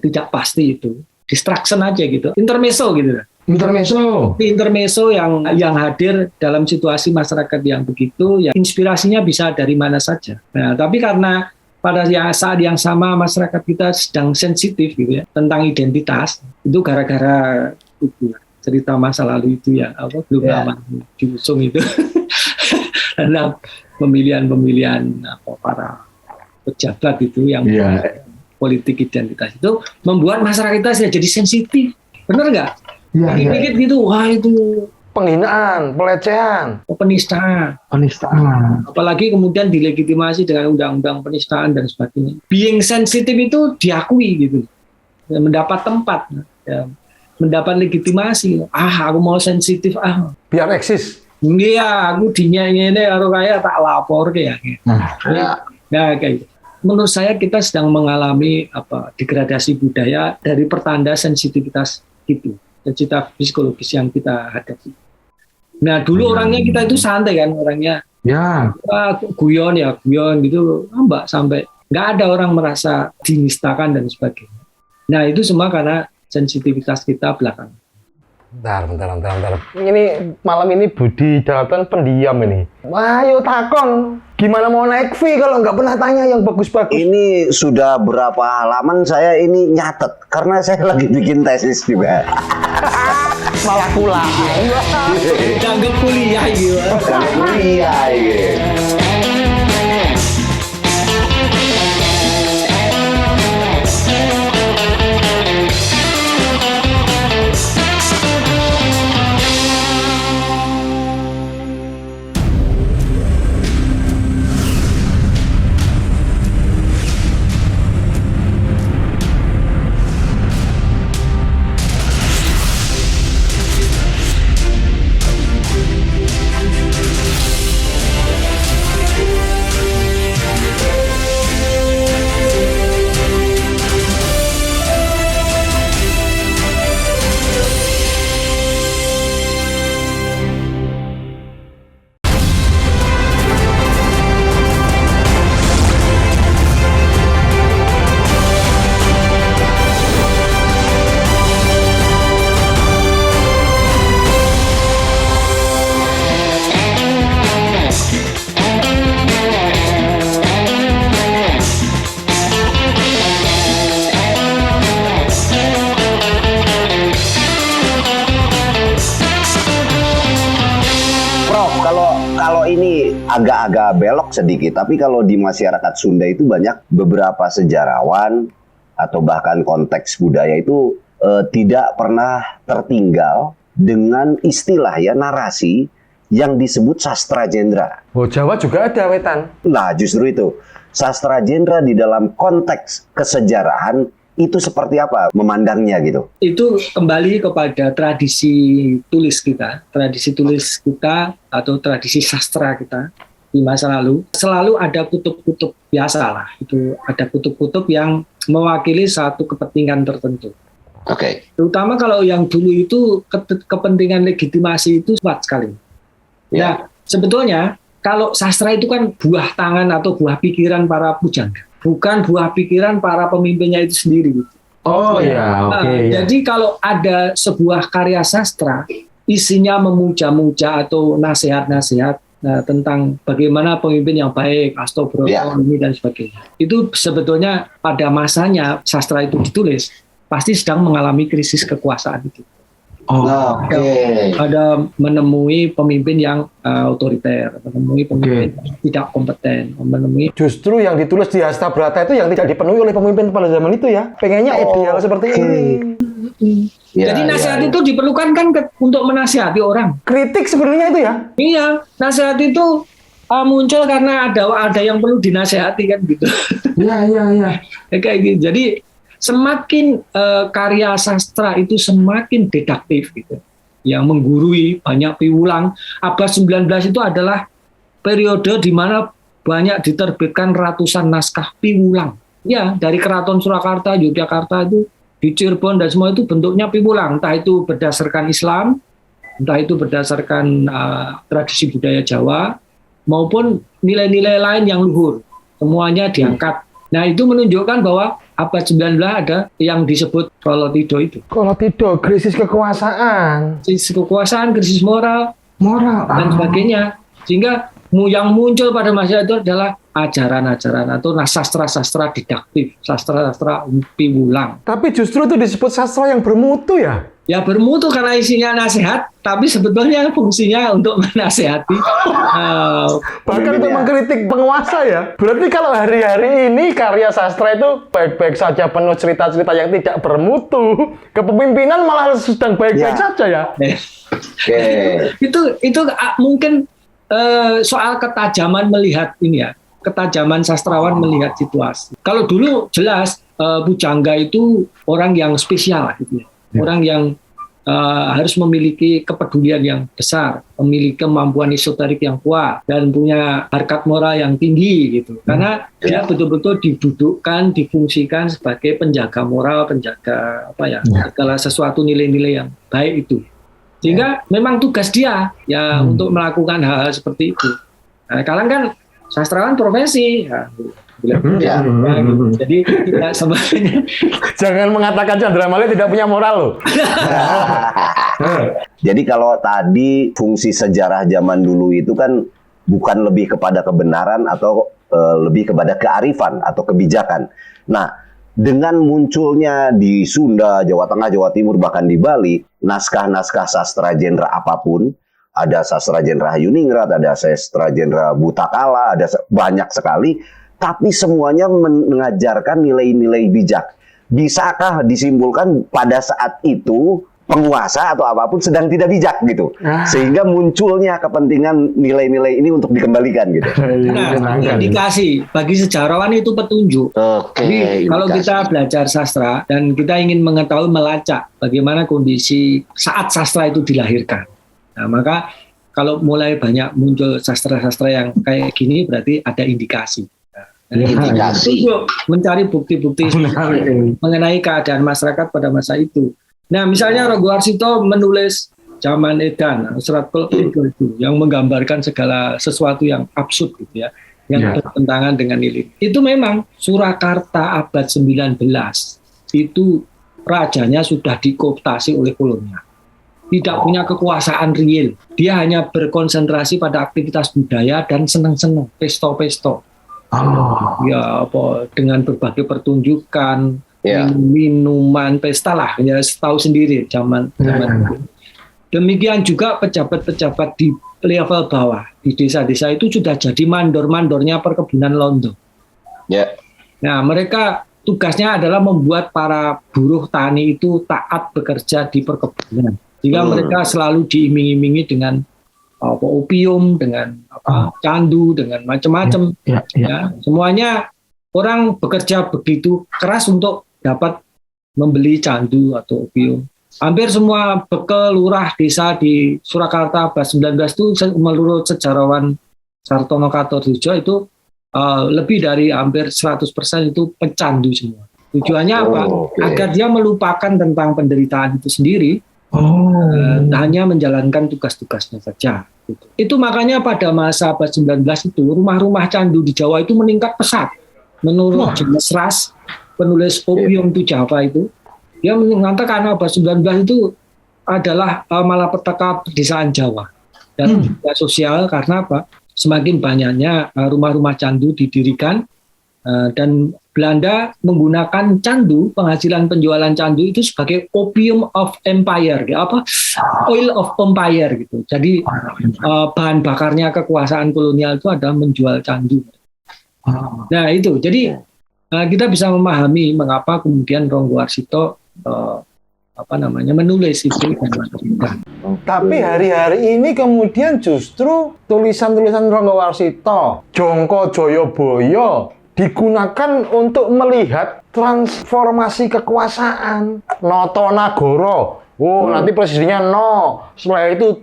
tidak pasti itu, distraction aja gitu, intermezzo gitu. Intermezzo yang hadir dalam situasi masyarakat yang begitu, ya inspirasinya bisa dari mana saja. Nah, tapi karena pada saat yang sama masyarakat kita sedang sensitif gitu ya tentang identitas, itu gara-gara cerita masa lalu itu ya belum lama diusung itu dalam pemilihan para pejabat itu yang politik identitas itu membuat masyarakat kita jadi sensitif, benar nggak? Dikit-dikit gitu, wah itu penghinaan, pelecehan, penistaan. Apalagi kemudian dilegitimasi dengan undang-undang penistaan dan sebagainya. Being sensitif itu diakui gitu, mendapat tempat, ya, mendapat legitimasi. Aku mau sensitif, biar eksis. Iya, aku dinyanyi ini kalau kayak tak lapor kayak. Nah, kayak. Menurut saya kita sedang mengalami degradasi budaya dari pertanda sensitivitas itu. Cita psikologis yang kita hadapi. Nah dulu orangnya kita itu santai kan orangnya, guyon gitu, mbak sampai nggak ada orang merasa dinistakan dan sebagainya. Nah itu semua karena sensitivitas kita belakangan. Bentar. Ini malam ini Budi Dalton pendiam ini. Wah, ayo takon. Gimana mau naik V kalau nggak pernah tanya yang bagus-bagus? Ini sudah berapa halaman saya ini nyatet karena saya lagi bikin tesis juga. Malah pulang. Dianggap kuliah gitu. Kuliah gitu. Prof, kalau ini agak-agak belok sedikit, tapi kalau di masyarakat Sunda itu banyak beberapa sejarawan atau bahkan konteks budaya itu tidak pernah tertinggal dengan istilah ya narasi yang disebut sastra jendra. Oh, Jawa juga ada, Wetan. Nah, justru itu. Sastra jendra di dalam konteks kesejarahan itu seperti apa memandangnya gitu? Itu kembali kepada tradisi tulis kita atau tradisi sastra kita di masa lalu. Selalu ada kutub-kutub biasa lah. Itu ada kutub-kutub yang mewakili satu kepentingan tertentu. Oke. Terutama kalau yang dulu itu kepentingan legitimasi itu kuat sekali. Ya, sebetulnya kalau sastra itu kan buah tangan atau buah pikiran para pujangga, bukan buah pikiran para pemimpinnya itu sendiri. Oh ya, oke. Jadi kalau ada sebuah karya sastra, isinya memuja-muja atau nasihat-nasihat tentang bagaimana pemimpin yang baik, astagfirullah dan sebagainya. Itu sebetulnya pada masanya sastra itu ditulis, pasti sedang mengalami krisis kekuasaan itu. Ada menemui pemimpin yang otoriter, menemui pemimpin yang tidak kompeten, menemui. Justru yang ditulis di Hastabrata itu yang tidak dipenuhi oleh pemimpin pada zaman itu ya. Pengennya ideal seperti ini. Jadi nasihat itu diperlukan kan untuk menasihati orang. Kritik sebenarnya itu ya. Iya, nasihat itu muncul karena ada yang perlu dinasihati kan gitu. Iya. Kayak gitu. Jadi semakin karya sastra itu semakin deduktif gitu, yang menggurui, banyak piwulang. Abad 19 itu adalah periode di mana banyak diterbitkan ratusan naskah piwulang. Ya, dari Keraton Surakarta, Yogyakarta itu, di Cirebon dan semua itu bentuknya piwulang. Entah itu berdasarkan Islam, entah itu berdasarkan tradisi budaya Jawa, maupun nilai-nilai lain yang luhur. Semuanya diangkat. Nah, itu menunjukkan bahwa abad 19 ada yang disebut Kolotido itu. Kolotido, krisis kekuasaan. Krisis kekuasaan, krisis moral, dan sebagainya. Sehingga yang muncul pada masa itu adalah ajaran-ajaran atau sastra-sastra didaktif, sastra-sastra piwulang. Tapi justru itu disebut sastra yang bermutu ya? Ya bermutu karena isinya nasihat, tapi sebetulnya fungsinya untuk menasihati. Bahkan untuk mengkritik penguasa ya. Berarti kalau hari-hari ini karya sastra itu baik-baik saja, penuh cerita-cerita yang tidak bermutu. Kepemimpinan malah sedang baik-baik saja ya. Itu mungkin soal ketajaman melihat ini ya. Ketajaman sastrawan melihat situasi. Kalau dulu jelas pujangga itu orang yang spesial lah gitu ya. Orang yang harus memiliki kepedulian yang besar, memiliki kemampuan esoterik yang kuat, dan punya harkat moral yang tinggi gitu. Karena dia betul-betul didudukkan, difungsikan sebagai penjaga moral, penjaga segala sesuatu nilai-nilai yang baik itu. Sehingga memang tugas dia ya untuk melakukan hal-hal seperti itu. Nah, sekarang kan sastrawan profesi. Jadi tidak sebenarnya. Jangan mengatakan Chandra Mali tidak punya moral loh. Jadi kalau tadi fungsi sejarah zaman dulu itu kan bukan lebih kepada kebenaran atau lebih kepada kearifan atau kebijakan. Nah, dengan munculnya di Sunda, Jawa Tengah, Jawa Timur, bahkan di Bali, naskah-naskah sastra genre apapun, ada sastra genre Hayuningrat, ada sastra genre Butakala, ada banyak sekali. Tapi semuanya mengajarkan nilai-nilai bijak. Bisakah disimpulkan pada saat itu penguasa atau apapun sedang tidak bijak gitu, sehingga munculnya kepentingan nilai-nilai ini untuk dikembalikan gitu. Indikasi bagi sejarawan itu petunjuk. Jadi kalau kita belajar sastra dan kita ingin mengetahui melacak bagaimana kondisi saat sastra itu dilahirkan, nah maka kalau mulai banyak muncul sastra-sastra yang kayak gini berarti ada indikasi. Mencari bukti-bukti mengenai keadaan masyarakat pada masa itu. Nah, misalnya Ronggo Warsito menulis Zaman Edan, Serat Edo itu yang menggambarkan segala sesuatu yang absurd gitu ya, yang bertentangan dengan nilai. Itu memang Surakarta abad 19 itu rajanya sudah dikooptasi oleh kolonial. Tidak punya kekuasaan real. Dia hanya berkonsentrasi pada aktivitas budaya dan senang-senang, pesto-pesto. Ya dengan berbagai pertunjukan, minuman, pesta lah, ya tahu sendiri zaman itu. Demikian juga pejabat-pejabat di level bawah di desa-desa itu sudah jadi mandor-mandornya perkebunan londo. Ya. Nah, mereka tugasnya adalah membuat para buruh tani itu taat bekerja di perkebunan. Jika mereka selalu diiming-imingi dengan opium, dengan candu, dengan macam-macam. Ya, semuanya orang bekerja begitu keras untuk dapat membeli candu atau opium. Hampir semua bekel lurah desa di Surakarta abad 19 itu menurut sejarawan Sartono Kartodirjo itu lebih dari hampir 100% itu pecandu semua. Tujuannya apa? Agar dia melupakan tentang penderitaan itu sendiri, hanya menjalankan tugas-tugasnya saja. Gitu. Itu makanya pada masa abad 19 itu rumah-rumah candu di Jawa itu meningkat pesat. Menurut James Rush, penulis Opium to Java itu, dia mengatakan abad 19 itu adalah malapetaka pedesaan Jawa dan juga sosial karena apa? Semakin banyaknya rumah-rumah candu didirikan dan Belanda menggunakan candu, penghasilan penjualan candu itu sebagai opium of empire, oil of empire gitu. Jadi bahan bakarnya kekuasaan kolonial itu adalah menjual candu. Nah itu, jadi kita bisa memahami mengapa kemudian Ronggo Warsito menulis itu. Tapi hari-hari ini kemudian justru tulisan-tulisan Ronggo Warsito, Jongko Joyoboyo digunakan untuk melihat transformasi kekuasaan. Noto Nagoro, nanti presidennya setelah itu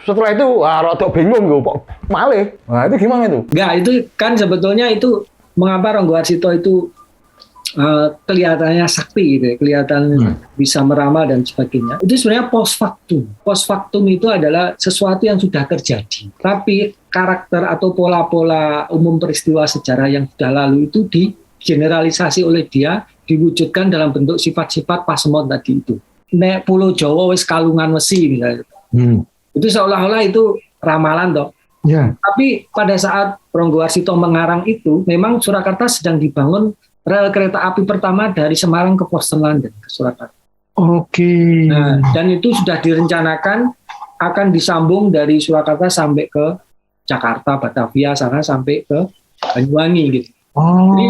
setelah itu rada bingung kok malih. Nah itu gimana itu? Enggak, itu kan sebetulnya itu mengapa Ronggo Warsito itu kelihatannya sakti gitu ya, kelihatan bisa meramal dan sebagainya. Itu sebenarnya post factum. Post factum itu adalah sesuatu yang sudah terjadi. Tapi karakter atau pola-pola umum peristiwa sejarah yang sudah lalu itu digeneralisasi oleh dia, diwujudkan dalam bentuk sifat-sifat pasemon tadi itu. Nek Pulau Jawa wis kalungan wesi misalnya. Itu seolah-olah itu ramalan toh. Yeah. Tapi pada saat Ronggo Warsito mengarang itu, memang Surakarta sedang dibangun rel kereta api pertama dari Semarang ke Boston London ke Surakarta. Oke. Nah, dan itu sudah direncanakan akan disambung dari Surakarta sampai ke Jakarta, Batavia sana sampai ke Banyuwangi gitu. Jadi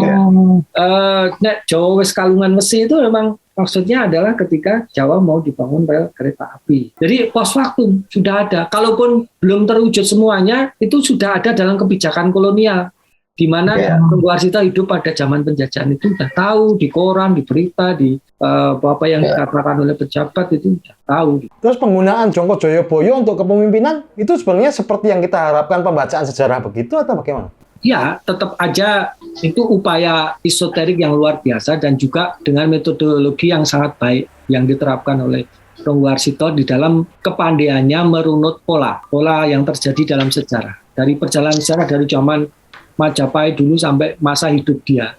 Jawa wis kalungan wesi itu memang maksudnya adalah ketika Jawa mau dibangun rel kereta api. Jadi post factum sudah ada. Kalaupun belum terwujud semuanya, itu sudah ada dalam kebijakan kolonial. Di mana Ronggo Warsito hidup pada zaman penjajahan itu sudah tahu di koran, di berita, di apa yang dikatakan oleh pejabat itu sudah tahu. Terus penggunaan Jongko Joyoboyo untuk kepemimpinan itu sebenarnya seperti yang kita harapkan pembacaan sejarah begitu atau bagaimana? Ya, tetap aja itu upaya esoterik yang luar biasa dan juga dengan metodologi yang sangat baik yang diterapkan oleh Ronggo Warsito di dalam kepandaiannya merunut pola yang terjadi dalam sejarah. Dari perjalanan sejarah dari zaman Majapahit dulu sampai masa hidup dia.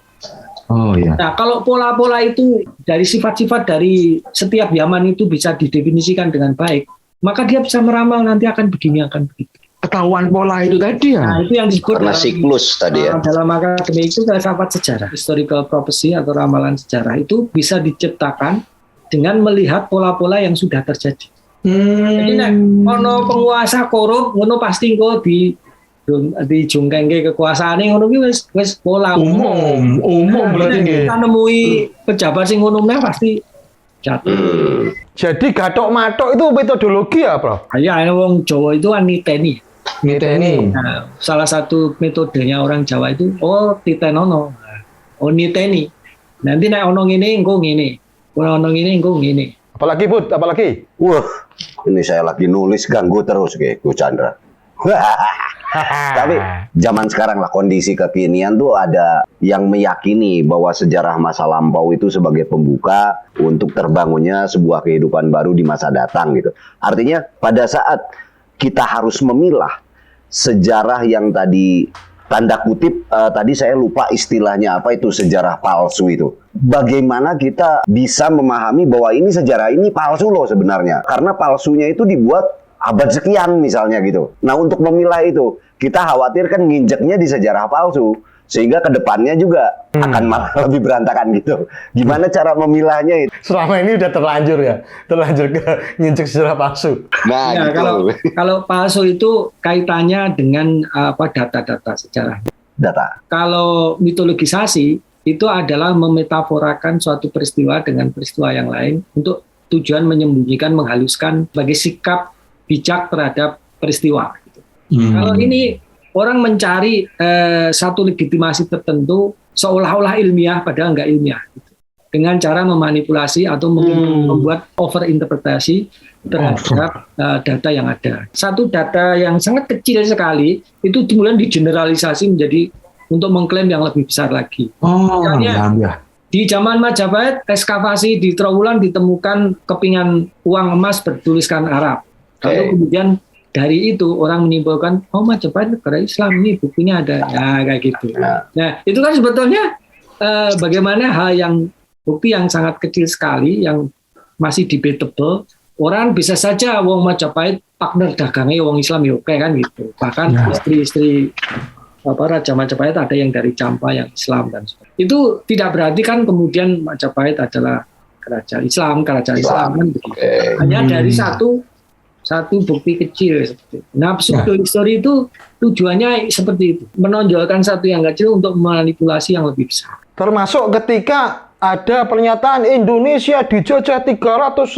Nah, kalau pola-pola itu dari sifat-sifat dari setiap zaman itu bisa didefinisikan dengan baik, maka dia bisa meramal nanti akan begini, akan begitu. Ketahuan pola itu tadi ya? Nah, itu yang disebut Karena siklus tadi ya. Dalam akademik itu filsafat sejarah, historical prophecy atau ramalan sejarah itu bisa diciptakan dengan melihat pola-pola yang sudah terjadi. Jadi ono penguasa korup, ngono pasti kok di jungkengke kekuasaane ngono ki wis pola umum berarti nggih. Kita nemui pejabat sing ngono pasti jatuh. Jadi gathok-mathok itu metodologi ya, Prof? Ya, wong Jawa itu kan niteni. Nah, salah satu metodenya orang Jawa itu titenono. Niteni. Nanti nek ono ngene engko ngene. Ono ngene engko ngene. Apalagi Bud, apalagi? Wah, ini saya lagi nulis ganggu terus kayak Gu Chandra. Tapi zaman sekarang lah kondisi kekinian tuh ada yang meyakini bahwa sejarah masa lampau itu sebagai pembuka untuk terbangunnya sebuah kehidupan baru di masa datang gitu. Artinya pada saat kita harus memilah sejarah yang tadi tanda kutip tadi saya lupa istilahnya apa itu sejarah palsu itu. Bagaimana kita bisa memahami bahwa ini sejarah ini palsu loh sebenarnya. Karena palsunya itu dibuat abad sekian misalnya gitu. Nah untuk memilah itu, kita khawatir kan nginjeknya di sejarah palsu, sehingga kedepannya juga akan malah lebih berantakan gitu. Gimana cara memilahnya itu? Selama ini udah terlanjur ke nginjek sejarah palsu. Nah Ya, gitu. kalau palsu itu kaitannya dengan data-data sejarah. Data. Kalau mitologisasi itu adalah memetaforakan suatu peristiwa dengan peristiwa yang lain untuk tujuan menyembunyikan, menghaluskan sebagai sikap bijak terhadap peristiwa. Kalau ini orang mencari satu legitimasi tertentu seolah-olah ilmiah padahal nggak ilmiah, gitu. Dengan cara memanipulasi atau membuat overinterpretasi terhadap data yang ada. Satu data yang sangat kecil sekali itu kemudian digeneralisasi menjadi untuk mengklaim yang lebih besar lagi. Misalnya, di zaman Majapahit, ekskavasi di Trowulan ditemukan kepingan uang emas bertuliskan Arab. Lalu kemudian dari itu orang menyimpulkan, oh Majapahit negara Islam, ini buktinya ada. Nah, kayak gitu. Nah, itu kan sebetulnya bagaimana hal yang bukti yang sangat kecil sekali, yang masih debatable. Orang bisa saja wong Majapahit partner dagangnya wong Islam ya oke kan gitu. Bahkan istri-istri Raja Majapahit ada yang dari Campa yang Islam dan sebagainya. Itu tidak berarti kan kemudian Majapahit adalah kerajaan Islam kan begitu. Hanya dari satu bukti kecil seperti itu. Nah, pseudo-histori itu tujuannya seperti itu, menonjolkan satu yang kecil untuk manipulasi yang lebih besar. Termasuk ketika ada pernyataan Indonesia dijajah 350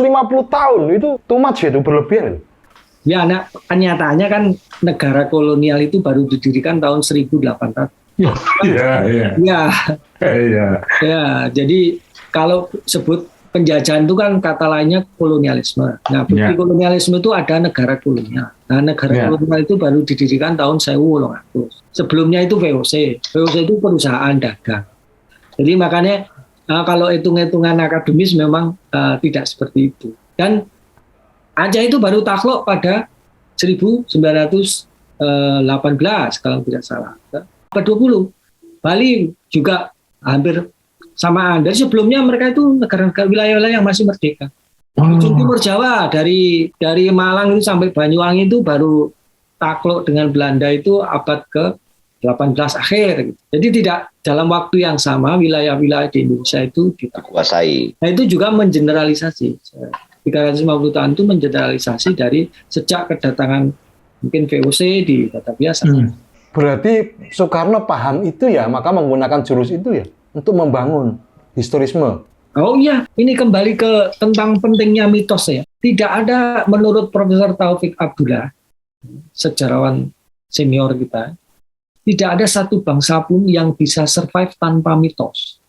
tahun, itu too much, itu berlebihan. Ya, nah, kenyataannya kan negara kolonial itu baru didirikan tahun 1800. Ya, jadi kalau sebut penjajahan itu kan kata lainnya kolonialisme. Nah, bukti kolonialisme itu ada negara kolonial. Nah, negara kolonial itu baru didirikan tahun 1800. Sebelumnya itu VOC. VOC itu perusahaan dagang. Jadi makanya kalau hitung-hitungan akademis memang tidak seperti itu. Dan Aceh itu baru takluk pada 1918 kalau tidak salah. Abad 20. Bali juga hampir samaan. Dari sebelumnya mereka itu negara-negara wilayah-wilayah yang masih merdeka. Ujung timur Jawa dari Malang itu sampai Banyuwangi itu baru takluk dengan Belanda itu abad ke-18 akhir. Gitu. Jadi tidak dalam waktu yang sama wilayah-wilayah di Indonesia itu dikuasai. Nah itu juga mengeneralisasi. 350 tahun itu mengeneralisasi dari sejak kedatangan mungkin VOC di Batavia. Berarti Soekarno paham itu ya, maka menggunakan jurus itu ya untuk membangun historisme. Oh iya, ini kembali ke tentang pentingnya mitos ya. Tidak ada menurut Profesor Taufik Abdullah, sejarawan senior kita, tidak ada satu bangsa pun yang bisa survive tanpa mitos.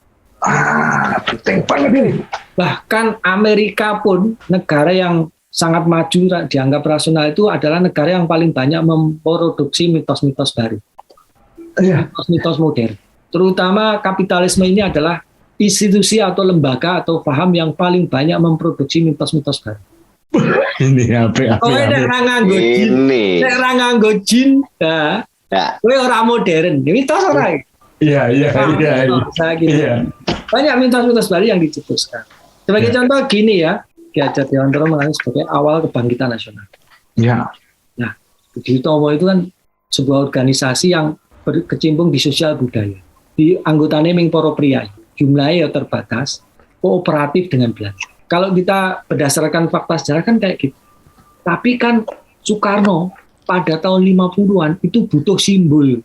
Penting banget ini. Bahkan Amerika pun, negara yang sangat maju dianggap rasional itu adalah negara yang paling banyak memproduksi mitos-mitos baru. Mitos-mitos modern. Terutama kapitalisme ini adalah institusi atau lembaga atau paham yang paling banyak memproduksi mitos-mitos baru. Ini apa? Kowe nek ra nganggo jin, kowe ora modern. Mitos ora. Iya. Banyak mitos-mitos baru yang dicetuskan. Sebagai contoh gini ya, Ki Hajar Dewantara menganggap sebagai awal kebangkitan nasional. Ya. Nah, Budi Utomo itu kan sebuah organisasi yang berkecimpung di sosial budaya. Di anggotanya ming para priyayi, jumlahnya ya terbatas, kooperatif dengan Belanda. Kalau kita berdasarkan fakta sejarah kan kayak gitu. Tapi kan Soekarno pada tahun 50-an itu butuh simbol.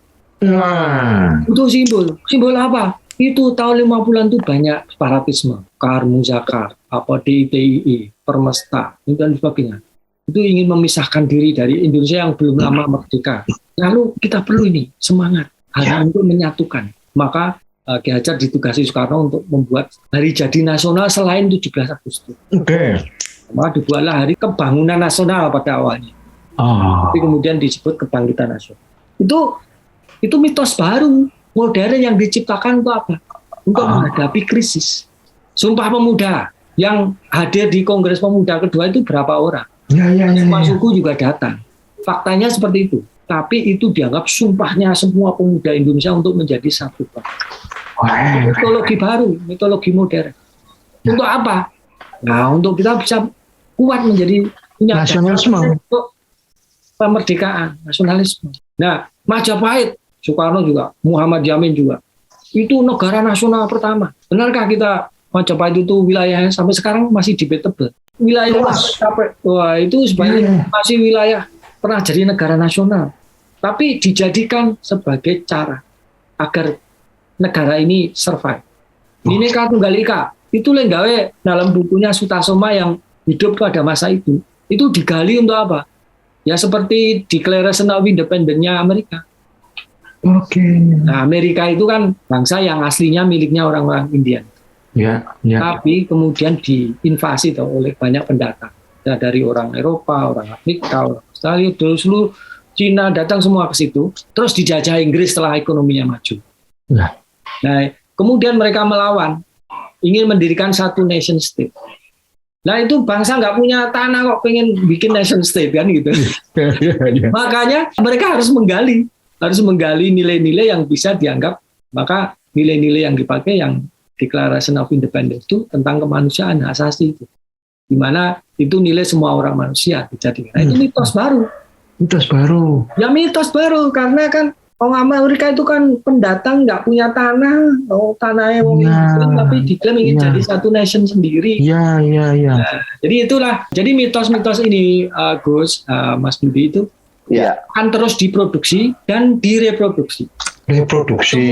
Butuh simbol. Simbol apa? Itu tahun 50-an itu banyak separatisme, Kahar Muzakar, DITII, Permesta, dan sebagainya. Itu ingin memisahkan diri dari Indonesia yang belum lama merdeka. Lalu kita perlu ini semangat hanya untuk menyatukan. Maka Ki Hajar ditugasi Soekarno untuk membuat hari jadi nasional selain 17 Agustus. Maka dibuatlah hari kebangunan nasional pada awalnya. Tapi kemudian disebut kebangkitan nasional. Itu mitos baru modern yang diciptakan untuk apa? Untuk menghadapi krisis. Sumpah Pemuda yang hadir di Kongres Pemuda kedua itu berapa orang? Semua suku juga datang. Faktanya seperti itu. Tapi itu dianggap sumpahnya semua pemuda Indonesia untuk menjadi satu. Mitologi baru, mitologi modern. Untuk apa? Nah, untuk kita bisa kuat menjadi nasionalisme. Untuk kemerdekaan, nasionalisme. Nah, Majapahit, Soekarno juga, Muhammad Yamin juga. Itu negara nasional pertama. Benarkah kita Majapahit itu wilayahnya sampai sekarang masih debatable? Wilayah Majapahit, wah itu sebenarnya masih wilayah pernah jadi negara nasional. Tapi dijadikan sebagai cara agar negara ini survive. Bhinneka Tunggal Ika itu gawe dalam bukunya Sutasoma yang hidup pada masa itu digali untuk apa? Ya seperti Declaration of Independence-nya Amerika. Oke. Nah, Amerika itu kan bangsa yang aslinya miliknya orang-orang Indian. Ya, ya. Tapi kemudian diinvasi oleh banyak pendatang. Ya, dari orang Eropa, orang Afrika, orang Australia, seluruh Cina datang semua ke situ. Terus dijajah Inggris setelah ekonominya maju. Ya. Nah, kemudian mereka melawan, ingin mendirikan satu nation state. Nah itu bangsa nggak punya tanah kok pengen bikin nation state kan gitu. Makanya mereka harus menggali nilai-nilai yang bisa dianggap, maka nilai-nilai yang dipakai yang Declaration of Independence itu tentang kemanusiaan hak asasi itu, di mana itu nilai semua orang manusia dijadikan. Nah, itu mitos baru. Mitos baru. Ya mitos baru karena kan orang Amerika itu kan pendatang nggak punya tanah, tanahnya wong Muslim tapi diklaim ingin jadi satu nation sendiri. Iya. Nah, jadi itulah, jadi mitos-mitos ini Gus, Mas Budi itu akan terus diproduksi dan direproduksi. Reproduksi.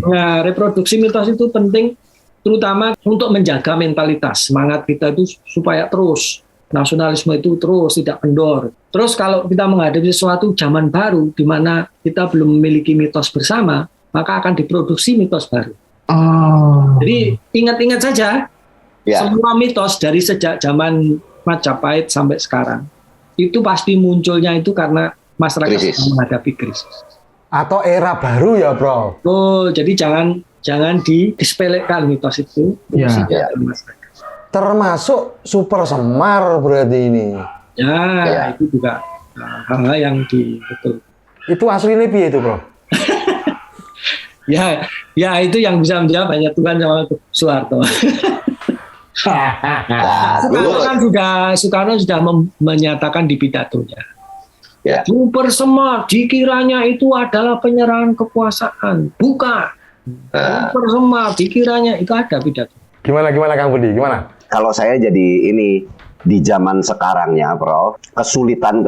Nah, reproduksi mitos itu penting, terutama untuk menjaga mentalitas, semangat kita itu supaya terus nasionalisme itu terus tidak kendor. Terus kalau kita menghadapi sesuatu zaman baru di mana kita belum memiliki mitos bersama, maka akan diproduksi mitos baru. Oh. Jadi ingat-ingat saja semua mitos dari sejak zaman Majapahit sampai sekarang itu pasti munculnya itu karena masyarakat menghadapi krisis. Atau era baru ya, Bro. Oh, jadi jangan disepelekan mitos itu. Masyarakat. Termasuk Super Semar berarti ini. Ya. Itu juga hal-hal yang betul. Itu aslinya piye itu, Bro? ya itu yang bisa menjawab hanya Tuhan sama Soeharto. Soekarno sudah menyatakan di pidatonya. Super Semar dikiranya itu adalah penyerahan kekuasaan, bukan. Super Semar dikiranya itu ada pidato. Gimana Kang Budi? Gimana? Kalau saya jadi ini di zaman sekarang ya, Prof, kesulitan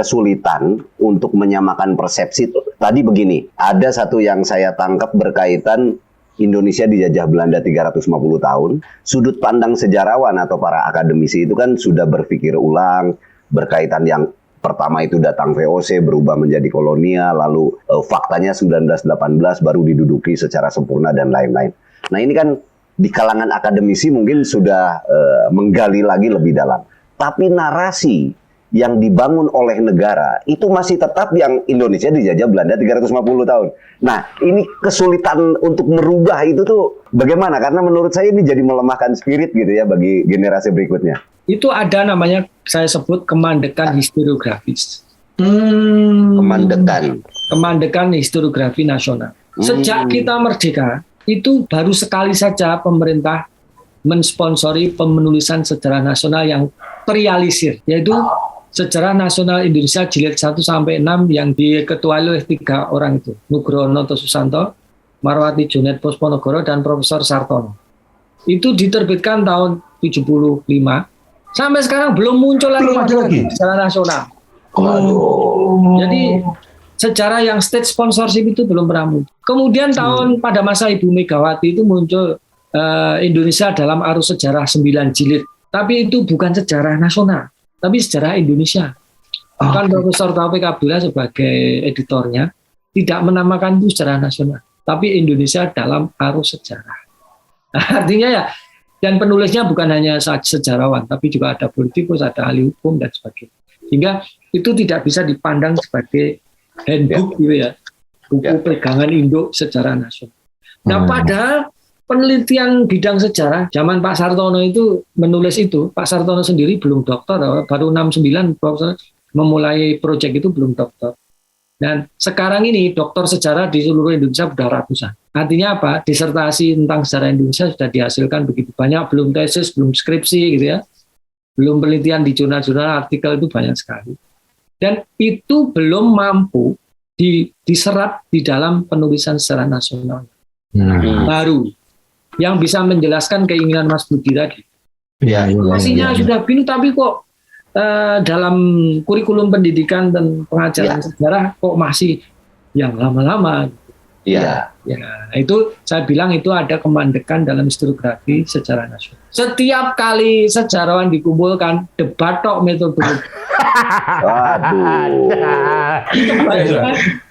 untuk menyamakan persepsi itu. Tadi begini, ada satu yang saya tangkap berkaitan Indonesia dijajah Belanda 350 tahun. Sudut pandang sejarawan atau para akademisi itu kan sudah berpikir ulang berkaitan yang pertama itu datang VOC berubah menjadi kolonial, lalu faktanya 1918 baru diduduki secara sempurna dan lain-lain. Nah ini kan di kalangan akademisi mungkin sudah menggali lagi lebih dalam. Tapi narasi yang dibangun oleh negara itu masih tetap yang Indonesia dijajah Belanda 350 tahun. Nah, ini kesulitan untuk merubah itu tuh bagaimana? Karena menurut saya ini jadi melemahkan spirit gitu ya bagi generasi berikutnya. Itu ada namanya saya sebut kemandekan historiografis. Kemandekan historiografi nasional. Sejak kita merdeka, itu baru sekali saja pemerintah mensponsori penulisan sejarah nasional yang terrealisir, yaitu Sejarah Nasional Indonesia jilid 1 sampai 6 yang diketuai oleh 3 orang itu, Nugroho Noto Susanto, Marwati Junet Posponegoro, dan Profesor Sartono. Itu diterbitkan tahun 75. Sampai sekarang belum muncul lagi sejarah nasional. Jadi sejarah yang state sponsorship itu belum pernah muncul. Kemudian pada masa Ibu Megawati itu muncul Indonesia dalam arus sejarah 9 jilid. Tapi itu bukan sejarah nasional, tapi sejarah Indonesia. Bahkan Profesor Taufik Abdullah sebagai editornya tidak menamakan itu sejarah nasional, tapi Indonesia dalam arus sejarah. Nah, artinya ya, dan penulisnya bukan hanya sejarawan, tapi juga ada politikus, ada ahli hukum dan sebagainya. Sehingga itu tidak bisa dipandang sebagai handbook gitu ya, buku pegangan induk sejarah nasional. Nah, padahal penelitian bidang sejarah zaman Pak Sartono itu menulis itu, Pak Sartono sendiri belum doktor, baru 69 profesor memulai proyek itu belum doktor. Dan sekarang ini doktor sejarah di seluruh Indonesia sudah ratusan. Artinya apa? Disertasi tentang sejarah Indonesia sudah dihasilkan begitu banyak, belum tesis, belum skripsi gitu ya. Belum penelitian di jurnal-jurnal, artikel itu banyak sekali. Dan itu belum mampu diserap di dalam penulisan secara nasional. Baru yang bisa menjelaskan keinginan Mas Budi tadi. Iya, iya, Situasinya iya. sudah begini, tapi kok dalam kurikulum pendidikan dan pengajaran sejarah kok masih yang lama-lama. Iya. Ya, itu saya bilang itu ada kemandekan dalam historiografi secara nasional. Setiap kali sejarawan dikumpulkan, debat tok metodologi. Waduh.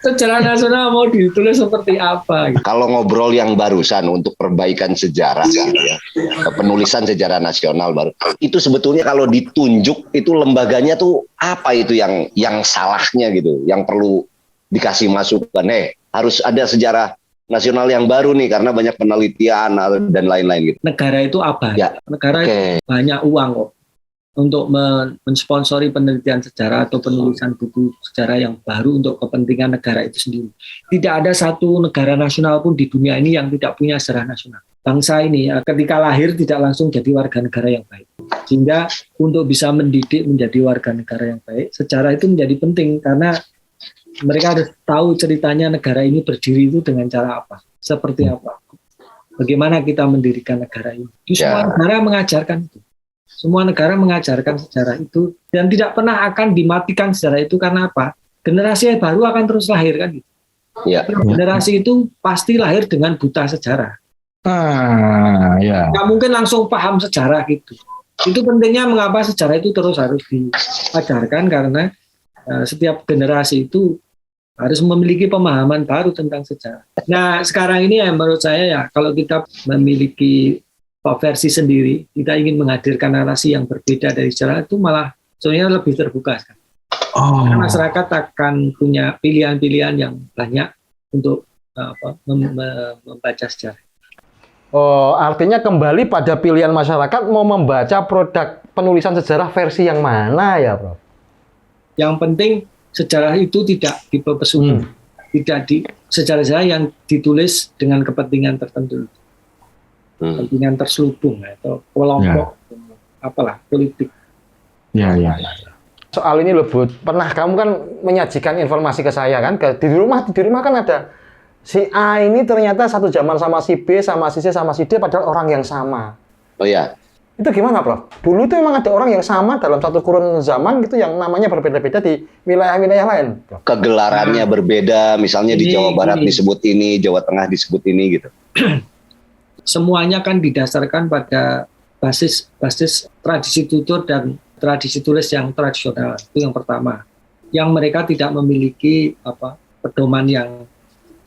Sejarah nasional mau ditulis seperti apa? Gitu. Kalau ngobrol yang barusan untuk perbaikan sejarah, gitu ya, penulisan sejarah nasional baru, itu sebetulnya kalau ditunjuk itu lembaganya tuh apa itu yang salahnya gitu, yang perlu dikasih masukan. Harus ada sejarah nasional yang baru nih karena banyak penelitian dan lain-lain gitu. Negara itu apa? Ya, Negara itu banyak uang kok untuk mensponsori penelitian sejarah atau penulisan buku sejarah yang baru untuk kepentingan negara itu sendiri. Tidak ada satu negara nasional pun di dunia ini yang tidak punya sejarah nasional. Bangsa ini ketika lahir tidak langsung jadi warga negara yang baik. Sehingga untuk bisa mendidik menjadi warga negara yang baik, sejarah itu menjadi penting karena mereka harus tahu ceritanya negara ini berdiri itu dengan cara apa, seperti apa, bagaimana kita mendirikan negara ini. Semua negara mengajarkan itu, semua negara mengajarkan sejarah itu, dan tidak pernah akan dimatikan sejarah itu karena apa? Generasi yang baru akan terus lahir kan? Gitu. Ya. Generasi itu pasti lahir dengan buta sejarah. Ya. Nggak mungkin langsung paham sejarah gitu. Itu pentingnya mengapa sejarah itu terus harus diajarkan karena setiap generasi itu harus memiliki pemahaman baru tentang sejarah. Nah, sekarang ini ya menurut saya ya kalau kita memiliki versi sendiri, kita ingin menghadirkan narasi yang berbeda dari sejarah itu malah sebenarnya lebih terbuka kan. Karena masyarakat akan punya pilihan-pilihan yang banyak untuk membaca sejarah. Oh, artinya kembali pada pilihan masyarakat mau membaca produk penulisan sejarah versi yang mana ya, Prof? Yang penting sejarah itu tidak dipepesuni, sejarah yang ditulis dengan kepentingan tertentu, kepentingan terselubung atau kelompok, apalah politik. Ya. Soal ini loh, Bud, pernah kamu kan menyajikan informasi ke saya kan, di rumah kan ada si A ini ternyata satu zaman sama si B, sama si C, sama si D, padahal orang yang sama. Oh ya. Itu gimana, Prof? Dulu itu memang ada orang yang sama dalam satu kurun zaman gitu yang namanya berbeda-beda di wilayah-wilayah lain, Prof. Kegelarannya berbeda, misalnya di Jawa Barat disebut ini, Jawa Tengah disebut ini gitu. Semuanya kan didasarkan pada basis tradisi tutur dan tradisi tulis yang tradisional. Itu yang pertama. Yang mereka tidak memiliki pedoman yang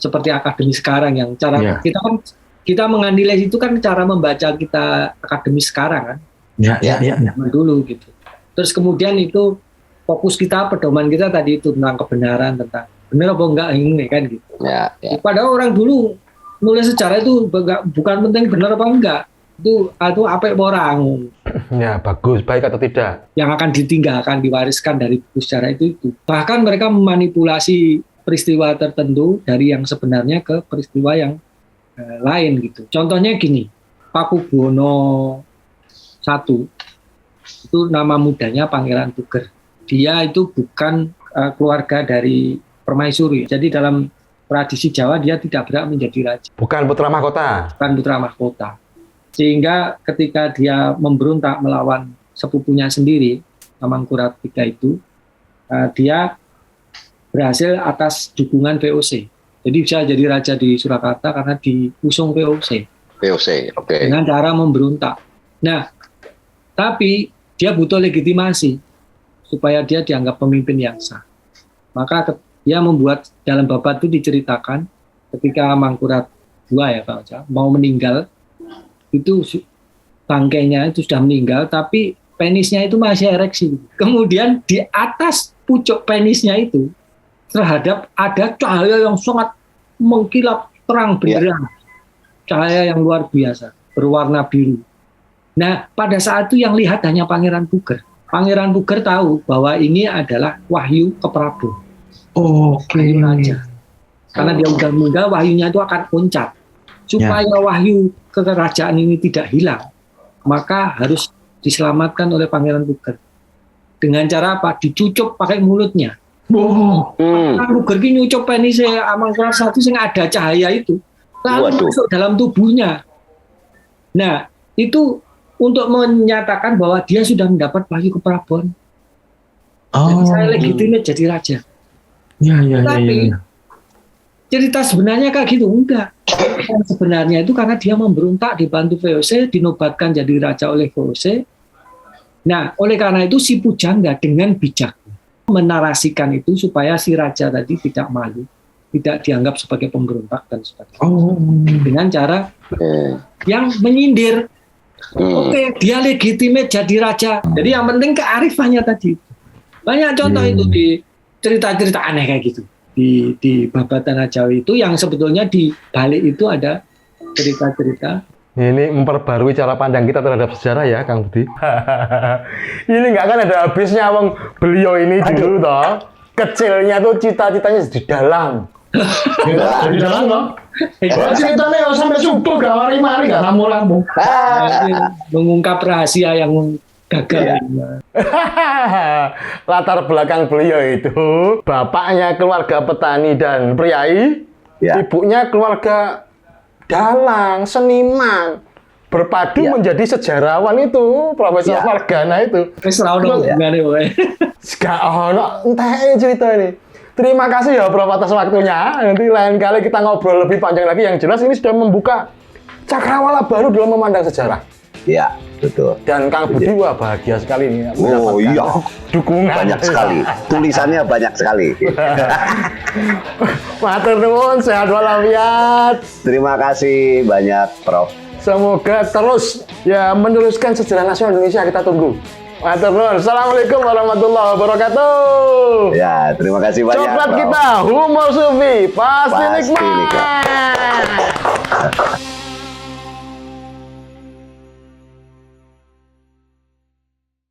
seperti akademis sekarang yang cara kita menganalisa itu kan cara membaca kita akademis sekarang kan. Ya. Dulu gitu. Terus kemudian itu fokus kita, pedoman kita tadi itu tentang kebenaran, tentang benar apa enggak ini kan gitu. Ya. Padahal orang dulu nulis sejarah itu bukan penting benar apa enggak. Itu apa orang. Ya, bagus, baik atau tidak. Yang akan ditinggalkan, diwariskan dari buku sejarah itu. Bahkan mereka memanipulasi peristiwa tertentu dari yang sebenarnya ke peristiwa yang lain gitu. Contohnya gini, Pakubuwono I itu nama mudanya Pangeran Puger. Dia itu bukan keluarga dari permaisuri. Jadi dalam tradisi Jawa dia tidak berhak menjadi raja. Bukan putra mahkota. Bukan putra mahkota. Sehingga ketika dia memberontak melawan sepupunya sendiri, Amangkurat III itu, dia berhasil atas dukungan VOC. Jadi bisa jadi raja di Surakarta karena diusung VOC. Oke. Dengan cara memberontak. Nah, tapi dia butuh legitimasi supaya dia dianggap pemimpin yang sah. Maka dia membuat dalam babat itu diceritakan ketika Mangkurat II ya Pak Ocha, mau meninggal, itu bangkainya itu sudah meninggal, tapi penisnya itu masih ereksi. Kemudian di atas pucuk penisnya itu terhadap ada cahaya yang sangat mengkilap terang benderang, cahaya yang luar biasa berwarna biru. Nah pada saat itu yang lihat hanya Pangeran Puger. Pangeran Puger tahu bahwa ini adalah wahyu ke Prabu. Wahyu raja. Karena dia udah meninggal, wahyunya itu akan loncat. Supaya wahyu kerajaan ini tidak hilang, maka harus diselamatkan oleh Pangeran Puger. dengan cara apa? Dicucuk pakai mulutnya. Oh, Kan Luger ki nyucuk penis amang kelas 1 sing ada cahaya itu. Lalu Waduh. masuk dalam tubuhnya. Nah, itu untuk menyatakan bahwa dia sudah mendapat wahyu keprabuan. Jadi saya legitimate jadi raja. ya, ya, ya, Tapi ya. cerita sebenarnya kayak gitu enggak. Yang sebenarnya itu karena dia memberontak dibantu VOC, dinobatkan jadi raja oleh VOC. Nah, oleh karena itu si pujangga dengan bijak menarasikan itu supaya si raja tadi tidak malu, tidak dianggap sebagai pemberontak dan sebagainya. Oh, Dengan cara Hmm. yang menyindir. Hmm. Oke, dia legitimate jadi raja. Jadi yang penting kearifannya tadi. Banyak contoh itu di cerita-cerita aneh kayak gitu. Di Babat Tanah Jawa itu yang sebetulnya di balik itu ada cerita-cerita. Ini memperbarui cara pandang kita terhadap sejarah ya, Kang Budi. Ini nggak akan ada habisnya, Wong. Beliau ini dulu toh kecilnya tuh cita-citanya di dalam. ya, jadi dalam loh. Ceritanya sampai subuh gak mari-mari gak ramu-ramu. Mengungkap rahasia yang gagal. Latar belakang beliau itu bapaknya keluarga petani dan priai, Ya. ibunya keluarga dalang, seniman, berpadu Ya. menjadi sejarawan itu, Profesor Ya. Margana itu. Wis ra ono hubungane wae. Gak ono entah cerita ini. Terima kasih ya Prof atas waktunya. Nanti lain kali kita ngobrol lebih panjang lagi. Yang jelas ini sudah membuka cakrawala baru dalam memandang sejarah. Ya, betul. Dan Kang Budi wah bahagia sekali nih Oh mendapatkan iya, dukungan banyak sekali. Tulisannya banyak sekali. Matur nuwun, sehat walafiat. Terima kasih banyak, Prof. Semoga terus ya meneruskan sejarah nasional Indonesia, kita tunggu. Matur nuwun. Assalamualaikum warahmatullahi wabarakatuh. Ya, terima kasih banyak, Coklat Prof. kita, humor sufi, pasti Pasti nikmat.